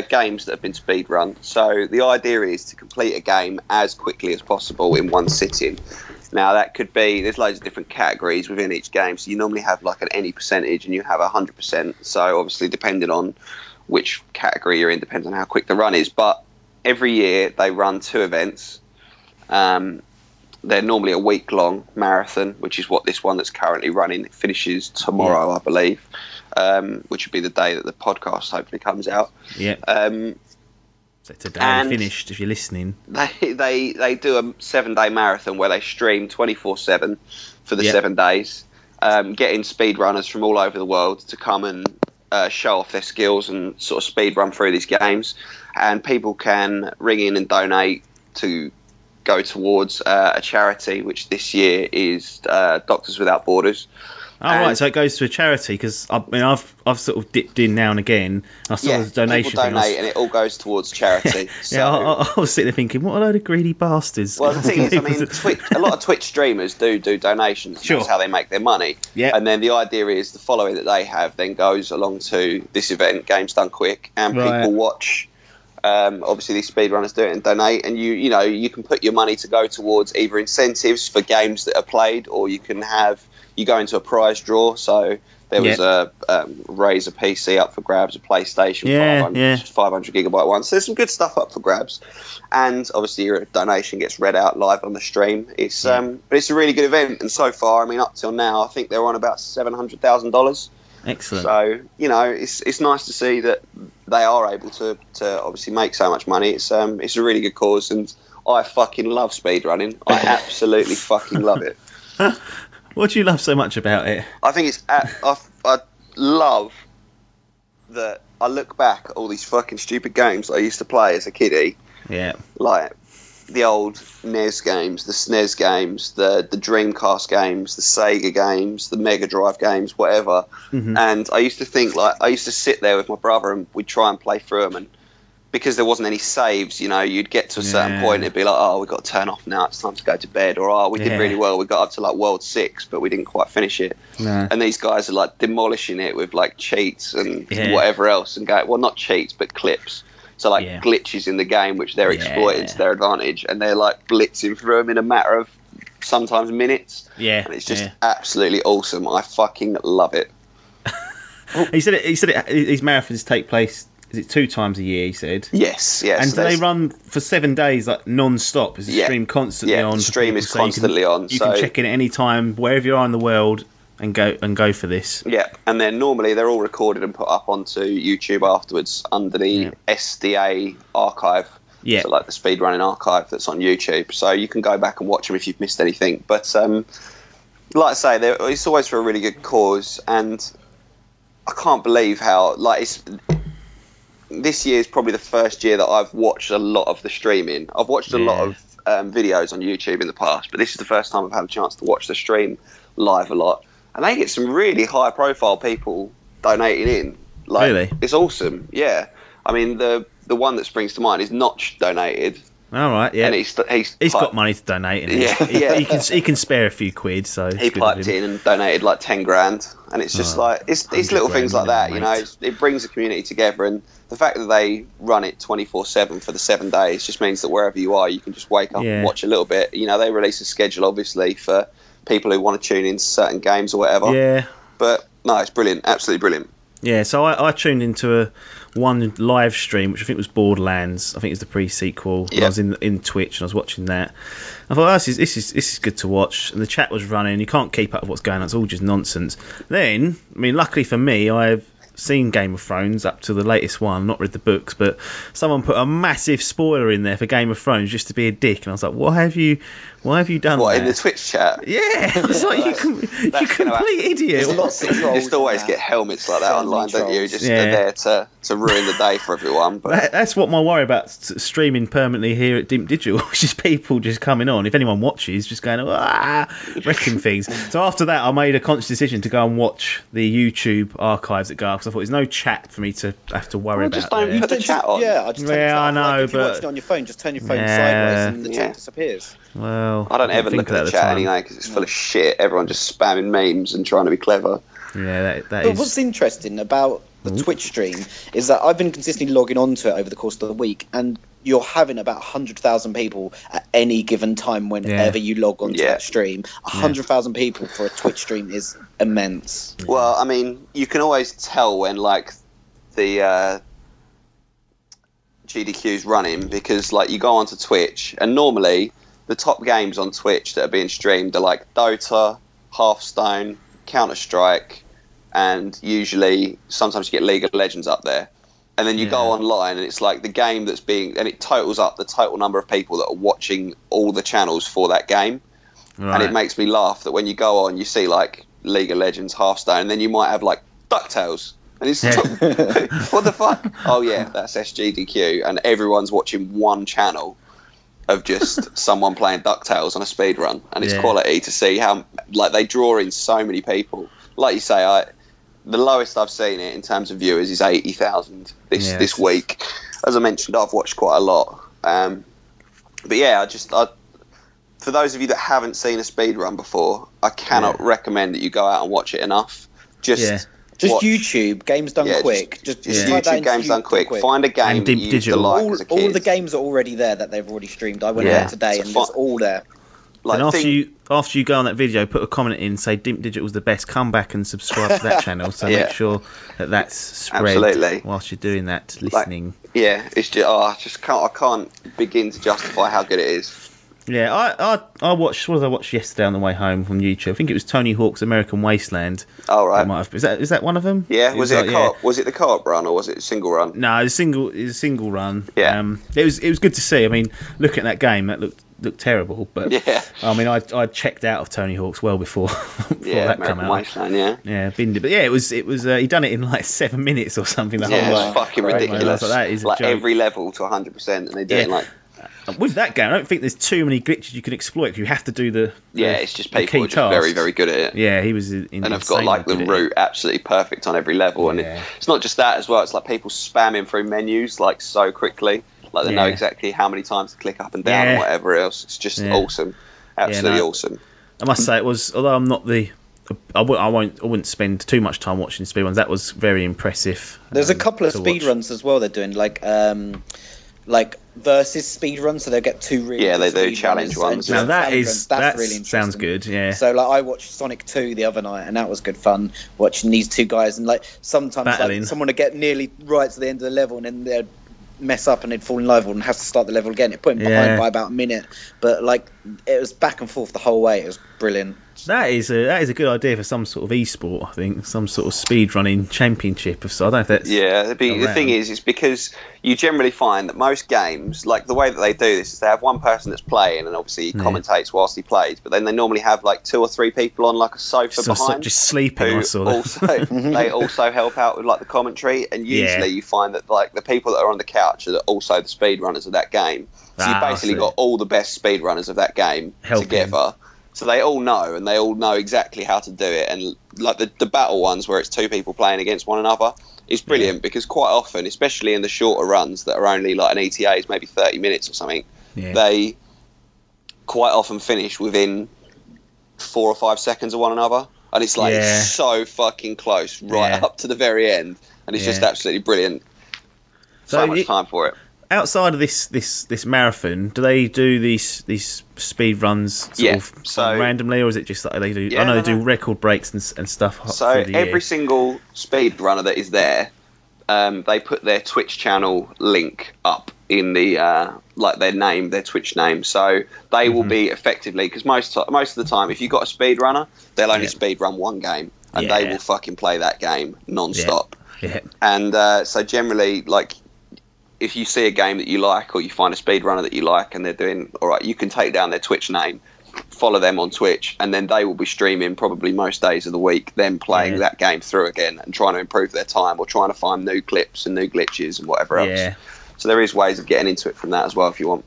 games that have been speed run. So the idea is to complete a game as quickly as possible in one sitting. Now that could be, there's loads of different categories within each game. So you normally have like an any percentage and you have 100%. So obviously depending on which category you're in, depends on how quick the run is. But every year they run 2 events. They're normally a week-long marathon, which is what this one that's currently running finishes tomorrow, I believe, which would be the day that the podcast hopefully comes out. Yeah. So today finished, if you're listening. They do a 7-day marathon where they stream 24/7 for the 7 days, getting speedrunners from all over the world to come and show off their skills and sort of speed run through these games. And people can ring in and donate to go towards a charity, which this year is Doctors Without Borders. Oh, right, so it goes to a charity, because I've sort of dipped in now and again. And I saw the donation people donate and it all goes towards charity. So, I was sitting there thinking, what a load of greedy bastards. Well, the thing is, I mean, a lot of Twitch streamers do donations. Sure. That's how they make their money. Yeah. And then the idea is the following that they have then goes along to this event, Games Done Quick, and people watch. Obviously, these speedrunners do it and donate, and you can put your money to go towards either incentives for games that are played, or you go into a prize draw. So there was a Razer PC up for grabs, a PlayStation 500 gigabyte one. So there's some good stuff up for grabs, and obviously your donation gets read out live on the stream. It's but it's a really good event, and so far, I mean, up till now, I think they're on about $700,000. Excellent. So it's nice to see that they are able to obviously make so much money. It's a really good cause, and I fucking love speedrunning. I absolutely fucking love it. What do you love so much about it? I think it's I love that I look back at all these fucking stupid games I used to play as a kiddie. Yeah. Like the old NES games, the SNES games, the Dreamcast games, the Sega games, the Mega Drive games, whatever. Mm-hmm. And I used to think, like, I used to sit there with my brother and we'd try and play through them, and because there wasn't any saves, you'd get to a certain point and it'd be like, oh, we've got to turn off now, it's time to go to bed, or oh, we did really well, we got up to like World 6 but we didn't quite finish it. And these guys are like demolishing it with like cheats and whatever else, and well, not cheats but clips. So like glitches in the game which they're exploiting to their advantage, and they're like blitzing through them in a matter of sometimes minutes. And it's just absolutely awesome. I fucking love it. He said these marathons take place, is it 2 times a year, he said? Yes. And do they run for 7 days, like non-stop? Is the stream constantly on? The stream is constantly on. You can check in at any time, wherever you are in the world, and go for this. Yeah, and then normally they're all recorded and put up onto YouTube afterwards under the SDA archive. Yeah. So like the speedrunning archive that's on YouTube. So you can go back and watch them if you've missed anything. But like I say, it's always for a really good cause, and I can't believe how this year is probably the first year that I've watched a lot of the streaming. I've watched a lot of videos on YouTube in the past, but this is the first time I've had a chance to watch the stream live a lot. And they get some really high-profile people donating in. Like, really? It's awesome, yeah. I mean, the one that springs to mind is Notch donated. All right, yeah. And he's got money to donate. He can spare a few quid, so he piped in and donated like 10 grand, and it's just like it's little things like that, it brings the community together, and the fact that they run it 24/7 for the 7 days just means that wherever you are, you can just wake up and watch a little bit. They release a schedule obviously for people who want to tune into certain games or whatever. Yeah. But no, it's brilliant, absolutely brilliant. Yeah, so I tuned into one live stream, which I think was Borderlands. I think it was the pre-sequel. I was in Twitch and I was watching that. I thought, this is good to watch. And the chat was running. You can't keep up with what's going on. It's all just nonsense. Then, I mean, luckily for me, I've seen Game of Thrones up to the latest one, not read the books, but someone put a massive spoiler in there for Game of Thrones just to be a dick, and I was like, why have you done that? In the Twitch chat? Yeah, I was like, you complete idiot. You just always get helmets like that online, don't you? Just they're there to to ruin the day for everyone. But that's what my worry about streaming permanently here at Dimp Digital, which is people just coming on. If anyone watches, just going wrecking things. So after that, I made a conscious decision to go and watch the YouTube archives that go up, because I thought there's no chat for me to have to worry about. Just don't put the chat on. Yeah, I just turn the chat on. I know, if you're watching it on your phone, just turn your phone sideways and the chat disappears. Well, I don't ever look at the chat anyway, because it's full of shit. Everyone just spamming memes and trying to be clever. Yeah, that but is. What's interesting about the Twitch stream is that I've been consistently logging on to it over the course of the week, and you're having about 100,000 people at any given time whenever you log on to that stream. 100,000 people for a Twitch stream is immense. Well, I mean, you can always tell when, like, the GDQ's running, because, like, you go onto Twitch, and normally the top games on Twitch that are being streamed are, like, Dota, Hearthstone, Counter-Strike, and usually sometimes you get League of Legends up there. And then you go online and it's like the game that's being, and it totals up the total number of people that are watching all the channels for that game. Right. And it makes me laugh that when you go on, you see like League of Legends, Hearthstone, and then you might have like DuckTales. And it's what the fuck? Oh yeah, that's SGDQ, and everyone's watching one channel of just someone playing DuckTales on a speed run, and it's quality to see how like they draw in so many people. Like you say, the lowest I've seen it in terms of viewers is 80,000 this week. As I mentioned, I've watched quite a lot. But yeah, for those of you that haven't seen a speedrun before, I cannot recommend that you go out and watch it enough. Just YouTube, Games Done Quick. Just YouTube, Games Done Quick. Find a game that you used to like as a kid. All the games are already there that they've already streamed. I went there today and it's all there. Like, and after you go on that video, put a comment in, say Dimp Digital's the best. Come back and subscribe to that channel. So make sure that's spread whilst you're doing that, listening. Like, it's just I can't begin to justify how good it is. Yeah, I watched. What did I watch yesterday on the way home from YouTube? I think it was Tony Hawk's American Wasteland. Oh right, is that one of them? Yeah, was it a co-op? Was it the co-op run or was it a single run? No, it was a single run. Yeah, it was good to see. I mean, looking at that game, that looked terrible, but I mean, I checked out of Tony Hawk's well before that came out. Wasteland, binned it, but it was he done it in like 7 minutes or something. The whole it's fucking ridiculous. That is like every level to 100%, and they do it in like. With that game, I don't think there's too many glitches you can exploit, because you have to do the it's just people are just very, very good at it. Yeah, he was and I've got like the route absolutely perfect on every level, and it's not just that as well. It's like people spamming through menus like so quickly, like they know exactly how many times to click up and down and whatever else. It's just awesome, absolutely awesome. I must say it was, although I'm not I wouldn't spend too much time watching speedruns. That was very impressive. There's a couple of speedruns as well they're doing, like versus speedruns, so they'll get two really they do challenge ones. Now that really interesting. Sounds good. Yeah. So like I watched Sonic 2 the other night, and that was good fun watching these two guys, and like sometimes like, someone would get nearly right to the end of the level and then they'd mess up and they'd fall in level and have to start the level again. It put him behind by about a minute, but like it was back and forth the whole way. It was brilliant. That is a good idea for some sort of e-sport. I think some sort of speedrunning championship. So I don't know if that's the thing is, it's because you generally find that most games, like the way that they do this, is they have one person that's playing, and obviously he commentates whilst he plays. But then they normally have like 2 or 3 people on like a sofa behind, just sleeping. They also help out with like the commentary, and usually you find that like the people that are on the couch are also the speedrunners of that game. So you basically got all the best speedrunners of that game together. So they all know, and they all know exactly how to do it. And like the battle ones where it's 2 people playing against one another is brilliant, because quite often, especially in the shorter runs that are only like an ETA is maybe 30 minutes or something, they quite often finish within 4 or 5 seconds of one another. And it's like so fucking close up to the very end. And it's just absolutely brilliant. So much time for it. Outside of this marathon, do they do these speed runs randomly, or is it just like they do? I know they do record breaks and stuff. So every single speed runner that is there, they put their Twitch channel link up in the like their Twitch name. So they will be effectively, because most of the time, if you've got a speed runner, they'll only speed run one game, and they will fucking play that game non-stop. And so generally, like, if you see a game that you like, or you find a speedrunner that you like and they're doing all right, you can take down their Twitch name, follow them on Twitch, and then they will be streaming probably most days of the week, them playing that game through again and trying to improve their time or trying to find new clips and new glitches and whatever else. Yeah. So there is ways of getting into it from that as well if you want.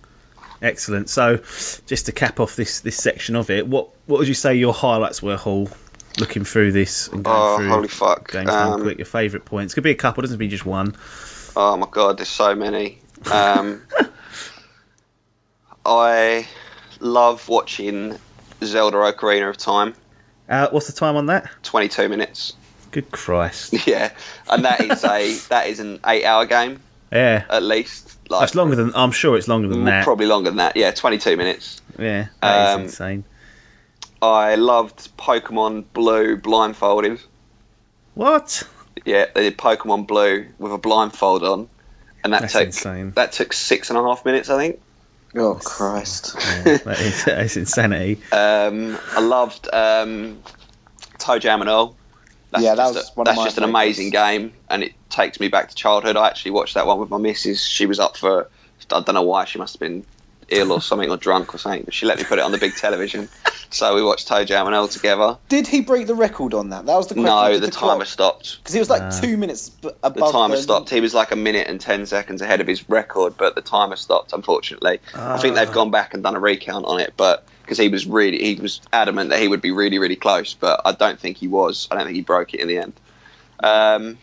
Excellent. So just to cap off this section of it, what would you say your highlights were, Hall, looking through this and going through holy fuck. Games Done Quick, your favourite points? Could be a couple, doesn't have to be just one. Oh my god, there's so many. I love watching Zelda Ocarina of Time. What's the time on that? 22 minutes. Good Christ. Yeah, and that is an 8-hour game. Yeah, at least. Like, that's longer than. I'm sure it's longer than that. Probably longer than that. Yeah, 22 minutes. Yeah, that is insane. I loved Pokemon Blue blindfolded. What? Yeah, they did Pokemon Blue with a blindfold on, and that took 6.5 minutes, I think. Oh Christ! Yeah, that is insanity. I loved Toe Jam and Earl. That's just an amazing game, and it takes me back to childhood. I actually watched that one with my missus. She was up for, I don't know why, she must have been ill or something, or drunk or something, but she let me put it on the big television. So we watched Toe Jam and Earl together. Did he break the record on that? That was the question. No, the timer stopped. Because he was like 2 minutes above. The timer stopped. He was like 1 minute and 10 seconds ahead of his record, but the timer stopped, unfortunately. I think they've gone back and done a recount on it, but because he was adamant that he would be really, really close, but I don't think he was. I don't think he broke it in the end. I'm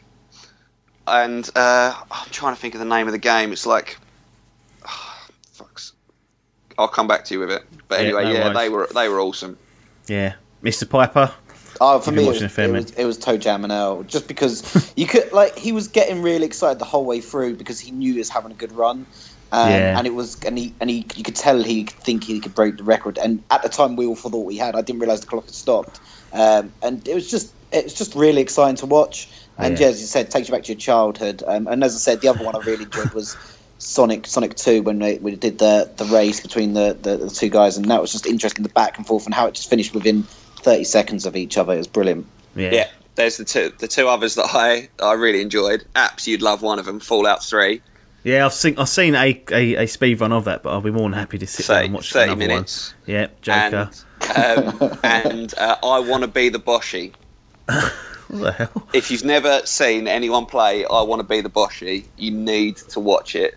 trying to think of the name of the game. It's like, I'll come back to you with it. But anyway, they were awesome. Yeah, Mr. Piper. Oh, for me, it was Toe Jam and Earl. Just because you could, he was getting really excited the whole way through because he knew he was having a good run. And it was, you could tell he could think he could break the record. And at the time, we all thought we had. I didn't realise the clock had stopped. And it was just really exciting to watch. And as you said, it takes you back to your childhood. And as I said, the other one I really enjoyed was Sonic 2 when we did the race between the two guys, and that was just interesting, the back and forth and how it just finished within 30 seconds of each other. It was brilliant. Yeah. There's the two others that I really enjoyed. Apps, you'd love one of them. Fallout 3. Yeah, I've seen a speed run of that, but I'll be more than happy to sit down and watch 30 minutes. One. Yeah, Joker. And I Want to Be the Boshi. What the hell? If you've never seen anyone play I Want to Be the Boshi, you need to watch it.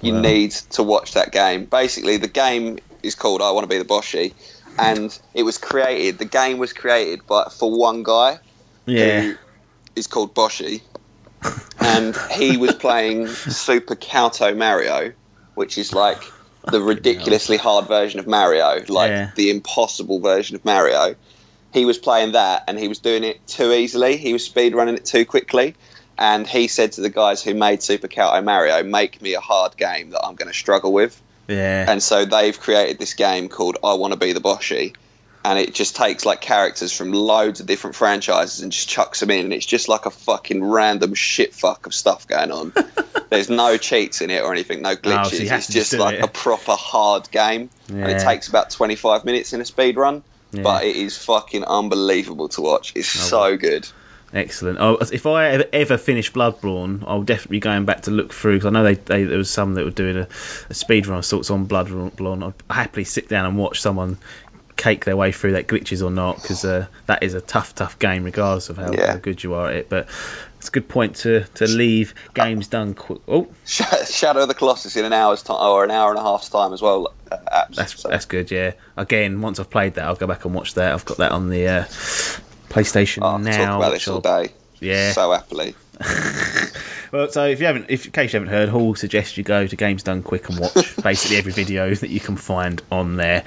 You need to watch that game. Basically, the game is called I Want to Be the Boshi, and the game was created for one guy who is called Boshi, and he was playing Super Kauto Mario, which is like the ridiculously hard version of Mario, the impossible version of Mario. He was playing that, and he was doing it too easily. He was speedrunning it too quickly. And he said to the guys who made Super Kauto Mario, make me a hard game that I'm going to struggle with. Yeah. And so they've created this game called I Want to Be the Boshi. And it just takes characters from loads of different franchises and just chucks them in. And it's just like a fucking random shitfuck of stuff going on. There's no cheats in it or anything, no glitches. So it's just a proper hard game. Yeah. And it takes about 25 minutes in a speed run. Yeah. But it is fucking unbelievable to watch. It's so good. Excellent. If I ever finish Bloodborne, I'll definitely be going back to look through, because I know there was some that were doing a speed run of sorts on Bloodborne. I'd happily sit down and watch someone cake their way through that, glitches or not, because that is a tough game regardless of how good you are at it. But it's a good point to leave Games Done Quick. Oh, Shadow of the Colossus in an hour's time or an hour and a half's time as well. Apps, that's good. Yeah. Again, once I've played that, I'll go back and watch that. I've got that on the PlayStation now. Talk about this all day. Yeah. So happily. Well, so in case you haven't heard, Hall suggests you go to Games Done Quick and watch basically every video that you can find on there.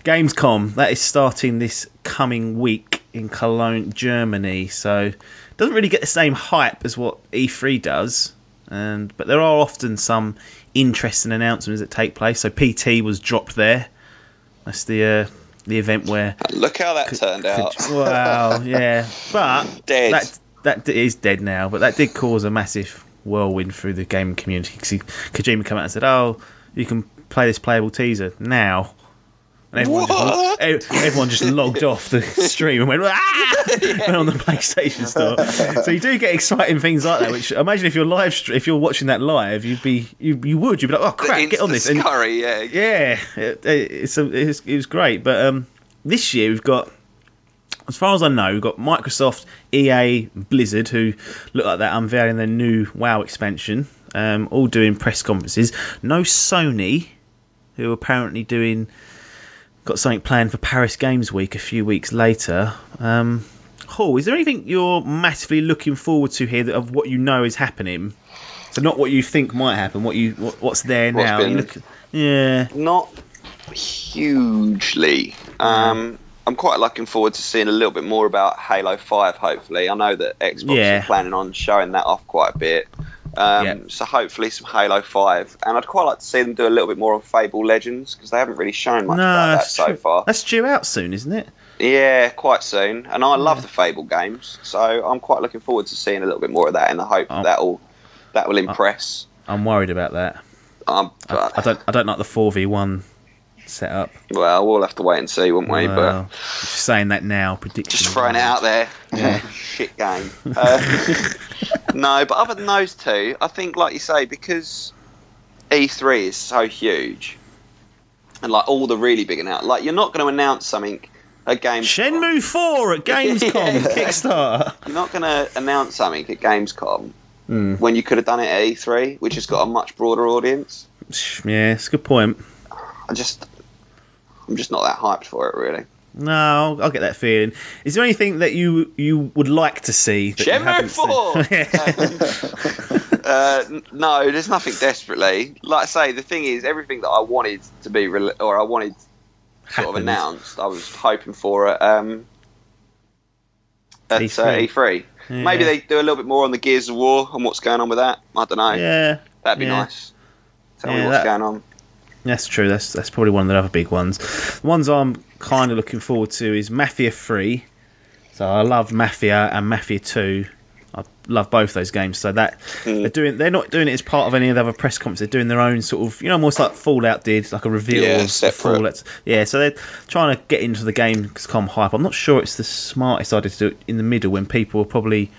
Gamescom, that is starting this coming week in Cologne, Germany. So it doesn't really get the same hype as what E3 does, but there are often some interesting announcements that take place. So PT was dropped there. That's the event where... Look how that turned out. Wow, yeah. But dead. That is dead now, but that did cause a massive whirlwind through the gaming community, because Kojima came out and said, you can play this playable teaser now. And everyone just logged off the stream and went, went on the PlayStation Store. So you do get exciting things like that. Which imagine if you're watching that live, you'd be like, oh crap, get on this. And, yeah, it was great. But this year we've got, as far as I know, we've got Microsoft, EA, Blizzard, who look like they're unveiling their new WoW expansion, all doing press conferences. No Sony, who are apparently got something planned for Paris Games Week a few weeks later. Hall, is there anything you're massively looking forward to here of what you know is happening? So not what you think might happen, what's there now. Not hugely. I'm quite looking forward to seeing a little bit more about Halo 5, hopefully. I know that Xbox is planning on showing that off quite a bit. So hopefully some Halo 5. And I'd quite like to see them do a little bit more on Fable Legends, because they haven't really shown much about that so far. That's due out soon, isn't it? Yeah, quite soon. And I love the Fable games, so I'm quite looking forward to seeing a little bit more of that in the hope that will impress. I'm worried about that. I don't like the 4v1 setup. Well, we'll have to wait and see, won't we? But just saying that now, prediction. Just throwing it out there. Yeah. Shit game. No, but other than those two, I think, like you say, because E3 is so huge, and like all the really big announcements, like you're not going to announce something at Gamescom. Shenmue 4 at Gamescom Kickstarter. You're not going to announce something at Gamescom when you could have done it at E3, which has got a much broader audience. Yeah, it's a good point. I'm just not that hyped for it, really. No, I'll get that feeling. Is there anything that you would like to see? Shenmue 4! No, there's nothing desperately. Like I say, the thing is, everything that I wanted to be, or I wanted sort of announced, I was hoping for at E3. Yeah. Maybe they do a little bit more on the Gears of War and what's going on with that. I don't know. Yeah. That'd be nice. Tell me what's going on. That's true. That's probably one of the other big ones. The ones I'm kind of looking forward to is Mafia 3. So I love Mafia and Mafia 2. I love both those games. So that they're not doing it as part of any of the other press conferences. They're doing their own sort of, almost like Fallout did, like a reveal of Fallout. Yeah, so they're trying to get into the Gamescom hype. I'm not sure it's the smartest idea to do it in the middle when people are probably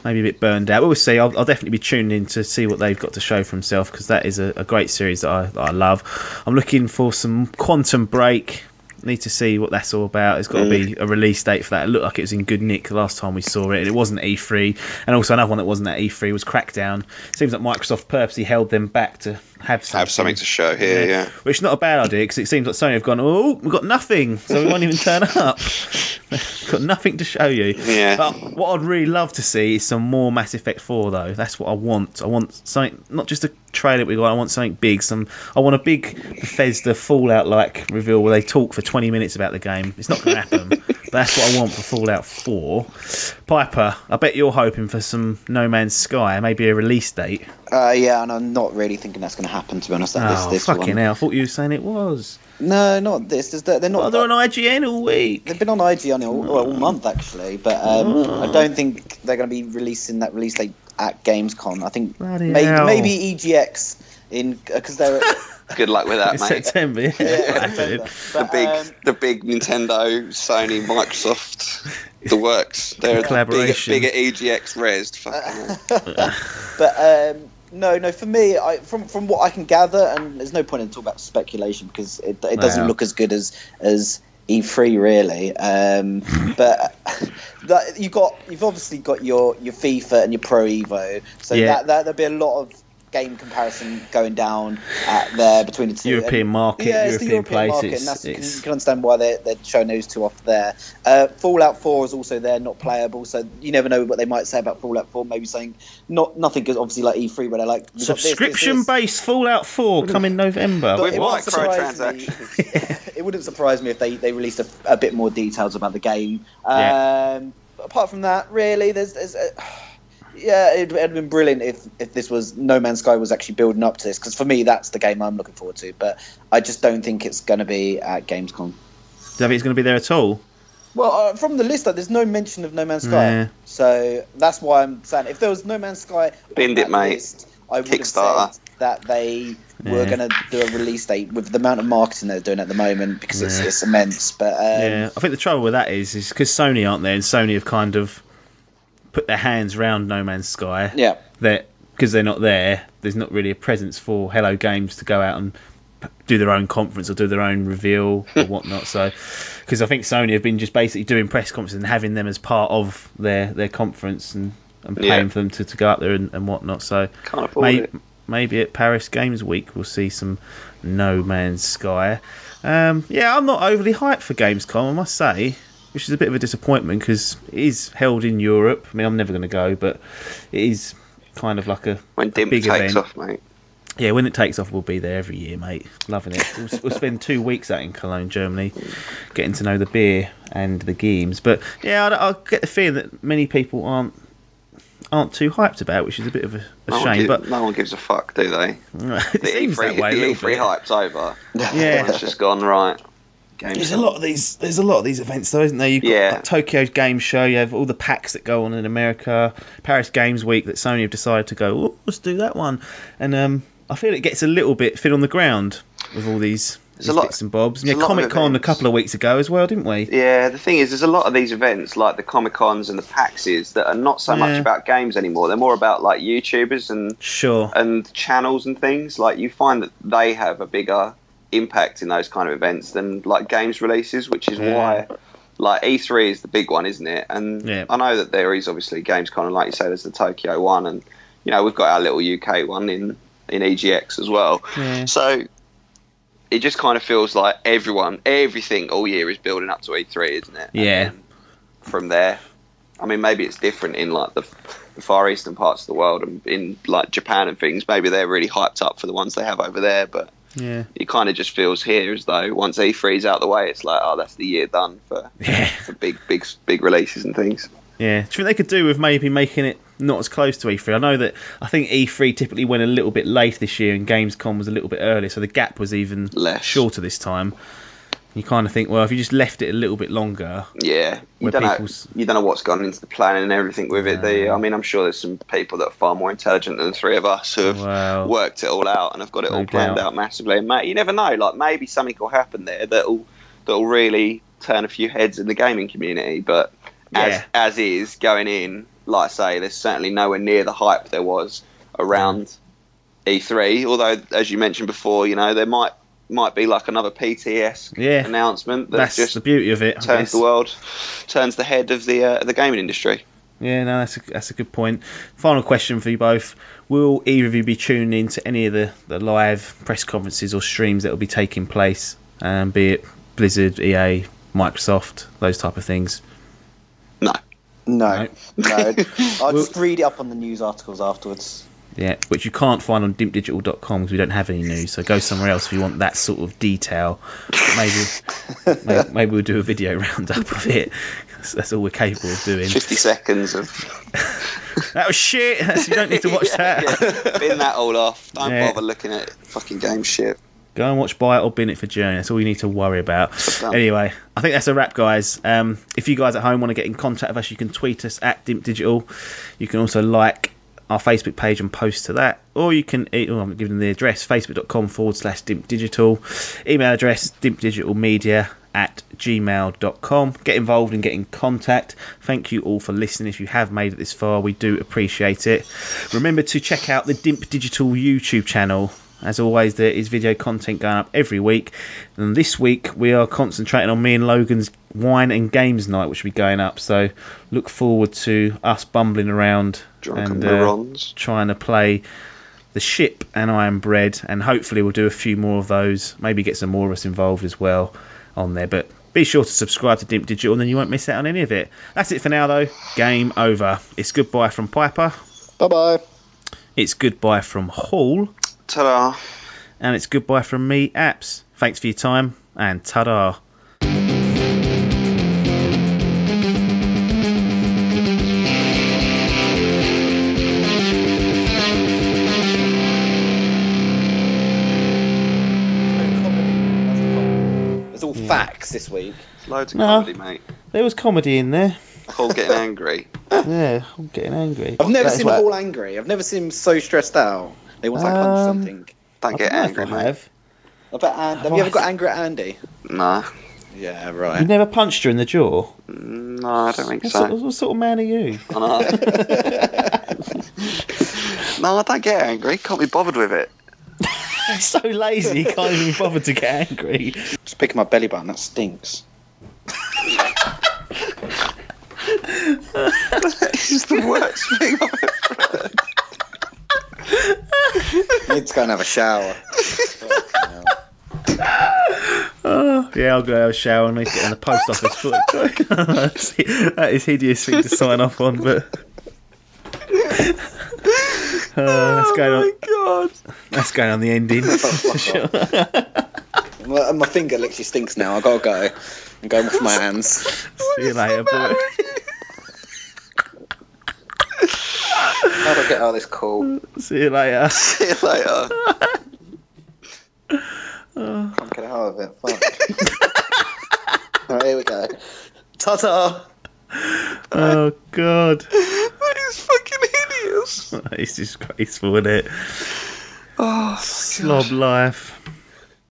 maybe a bit burned out. We'll see. I'll definitely be tuning in to see what they've got to show for themselves, because that is a great series that I love. I'm looking for some Quantum Break. Need to see what that's all about. There's got to be a release date for that. It looked like it was in good nick the last time we saw it. It wasn't E3. And also another one that wasn't at E3 was Crackdown. Seems like Microsoft purposely held them back to have something to show here, yeah. Which is not a bad idea, because it seems like Sony have gone, we've got nothing, so we won't even turn up. Got nothing to show you. Yeah. But what I'd really love to see is some more Mass Effect 4, though. That's what I want. I want something, not just a trailer we got, I want something big. I want a big Bethesda Fallout-like reveal where they talk for 20 minutes about the game. It's not going to happen, but that's what I want for Fallout 4. Piper, I bet you're hoping for some No Man's Sky, maybe a release date. Yeah, and I'm not really thinking that's going to happen, to be honest. This fucking one. hell! I thought you were saying it was. No, not this. They're not. They're on IGN all week. They've been on IGN all month, actually. But I don't think they're going to be releasing that release date at Gamescom. I think maybe EGX because they're. Good luck with that, mate. September, yeah. The big Nintendo, Sony, Microsoft, the works. They're the collaboration. Bigger EGX Res. But no. For me, from what I can gather, and there's no point in talking about speculation because it doesn't look as good as E3 really. But you've obviously got your FIFA and your Pro Evo, so there'll be a lot of game comparison going down there between the two. European market, European places. Market, and you can understand why they're showing those two off there. Fallout 4 is also there, not playable, so you never know what they might say about Fallout 4. Maybe saying nothing, because obviously like E3 where they're like subscription-based Fallout 4 coming November with microtransactions. It wouldn't surprise me if they released a bit more details about the game. Apart from that, really, there's it'd have been brilliant if this was No Man's Sky was actually building up to this, because for me that's the game I'm looking forward to, but I just don't think it's going to be at Gamescom. Do you think it's going to be there at all? Well, from the list, there's no mention of No Man's Sky, so that's why I'm saying if there was No Man's Sky binned it, mate. I would have said that they were going to do a release date with the amount of marketing they're doing at the moment, because it's immense. But I think the trouble with that is because Sony aren't there, and Sony have kind of put their hands around No Man's Sky. Yeah. That because they're not there, there's not really a presence for Hello Games to go out and do their own conference or do their own reveal or whatnot. So, because I think Sony have been just basically doing press conferences and having them as part of their conference and paying for them to go up there and whatnot. So can't afford it. Maybe at Paris Games Week we'll see some No Man's Sky. I'm not overly hyped for Gamescom, I must say, which is a bit of a disappointment because it is held in Europe. I mean, I'm never going to go, but it is kind of like a when Dimp big takes event. off, mate. Yeah, when it takes off, we'll be there every year, mate. Loving it. We'll spend 2 weeks out in Cologne, Germany, getting to know the beer and the games. But yeah, I get the feeling that many people aren't too hyped about, which is a bit of a shame. But no one gives a fuck, do they? It seems that way. The E3 hype's over. Yeah, it's just gone right. There's a lot of these events, though, isn't there? You've got like Tokyo Game Show. You have all the packs that go on in America. Paris Games Week that Sony have decided to go. Oh, let's do that one. And I feel it gets a little bit thin on the ground with all these bits and bobs. And Comic-Con a couple of weeks ago as well, didn't we? Yeah, the thing is, there's a lot of these events, like the Comic-Cons and the PAXs, that are not so much about games anymore. They're more about like YouTubers and channels and things. Like you find that they have a bigger impact in those kind of events than like games releases, which is why like E3 is the big one, isn't it? And I know that there is obviously Gamescom, and like you say, there's the Tokyo one, and we've got our little UK one in EGX as well. So it just kind of feels like everything all year is building up to E3, isn't it? And from there, I mean, maybe it's different in like the far eastern parts of the world, and in like Japan and things, maybe they're really hyped up for the ones they have over there, but it kind of just feels here as though once E3's out the way, it's like, oh, that's the year done for big releases and things. Yeah, do you think they could do with maybe making it not as close to E3? I think E3 typically went a little bit late this year and Gamescom was a little bit earlier, so the gap was even shorter this time. You kind of think, well, if you just left it a little bit longer... Yeah, you don't know what's gone into the planning and everything with it. I mean, I'm sure there's some people that are far more intelligent than the three of us who have worked it all out and have got it all planned out massively. And you never know, like maybe something will happen there that'll really turn a few heads in the gaming community. But as is, going in, like I say, there's certainly nowhere near the hype there was around E3. Although, as you mentioned before, there might be like another PTS announcement that's just the beauty of it. Turns the head of the gaming industry. Yeah, no, that's a good point. Final question for you both: will either of you be tuning in to any of the live press conferences or streams that will be taking place, be it Blizzard, EA, Microsoft, those type of things? No. I'll just read it up on the news articles afterwards. Yeah, which you can't find on dimpdigital.com because we don't have any news. So go somewhere else if you want that sort of detail. Maybe we'll do a video roundup of it. That's all we're capable of doing. 50 seconds of... That was shit. You don't need to watch that. Bin that all off. Don't bother looking at fucking game shit. Go and watch Buy It or Bin It for Journey. That's all you need to worry about. Anyway, I think that's a wrap, guys. If you guys at home want to get in contact with us, you can tweet us at dimpdigital. You can also like our Facebook page and post to that, or you can I'm giving them the address, facebook.com/dimpdigital, email address dimpdigitalmedia@gmail.com. Get involved and get in contact. Thank you all for listening. If you have made it this far, we do appreciate it. Remember to check out the Dimp Digital YouTube channel. As always, there is video content going up every week, and this week we are concentrating on me and Logan's wine and games night, which will be going up, so look forward to us bumbling around and trying to play The Ship and Iron Bread, and hopefully we'll do a few more of those, maybe get some more of us involved as well on there. But be sure to subscribe to Dimp Digital and then you won't miss out on any of it. That's it for now though. Game over. It's goodbye from Piper. Bye-bye. It's goodbye from Hall. Ta-da. And it's goodbye from me, Apps. Thanks for your time, and ta-da. It's all facts this week. Loads of comedy, mate. There was comedy in there. Paul getting angry. Yeah, I'm getting angry. I've never seen Paul angry. I've never seen him so stressed out. They once like punched something. Don't get angry, I mate. have. I bet have you ever got angry at Andy? No. Yeah, right. You've never punched her in the jaw? No, I don't think What so. what sort of man are you? I know. No, I don't get angry. Can't be bothered with it. So lazy, you can't even be bothered to get angry. Just picking my belly button. That stinks. It's the worst thing I've ever heard. Need to go and have a shower. Oh, yeah, I'll go have a shower and get in the post office. That is hideous thing to sign off on, but that's going on. God. That's going on the ending. My finger literally stinks now. I gotta go. I'm going with my hands. See you later, boy. How do I get out of this call? See you later. See you later. Can't get out of it. Fuck. Alright, here we go. Ta-ta! Oh, God. That is fucking hideous. It's disgraceful, isn't it? Oh, Slob life.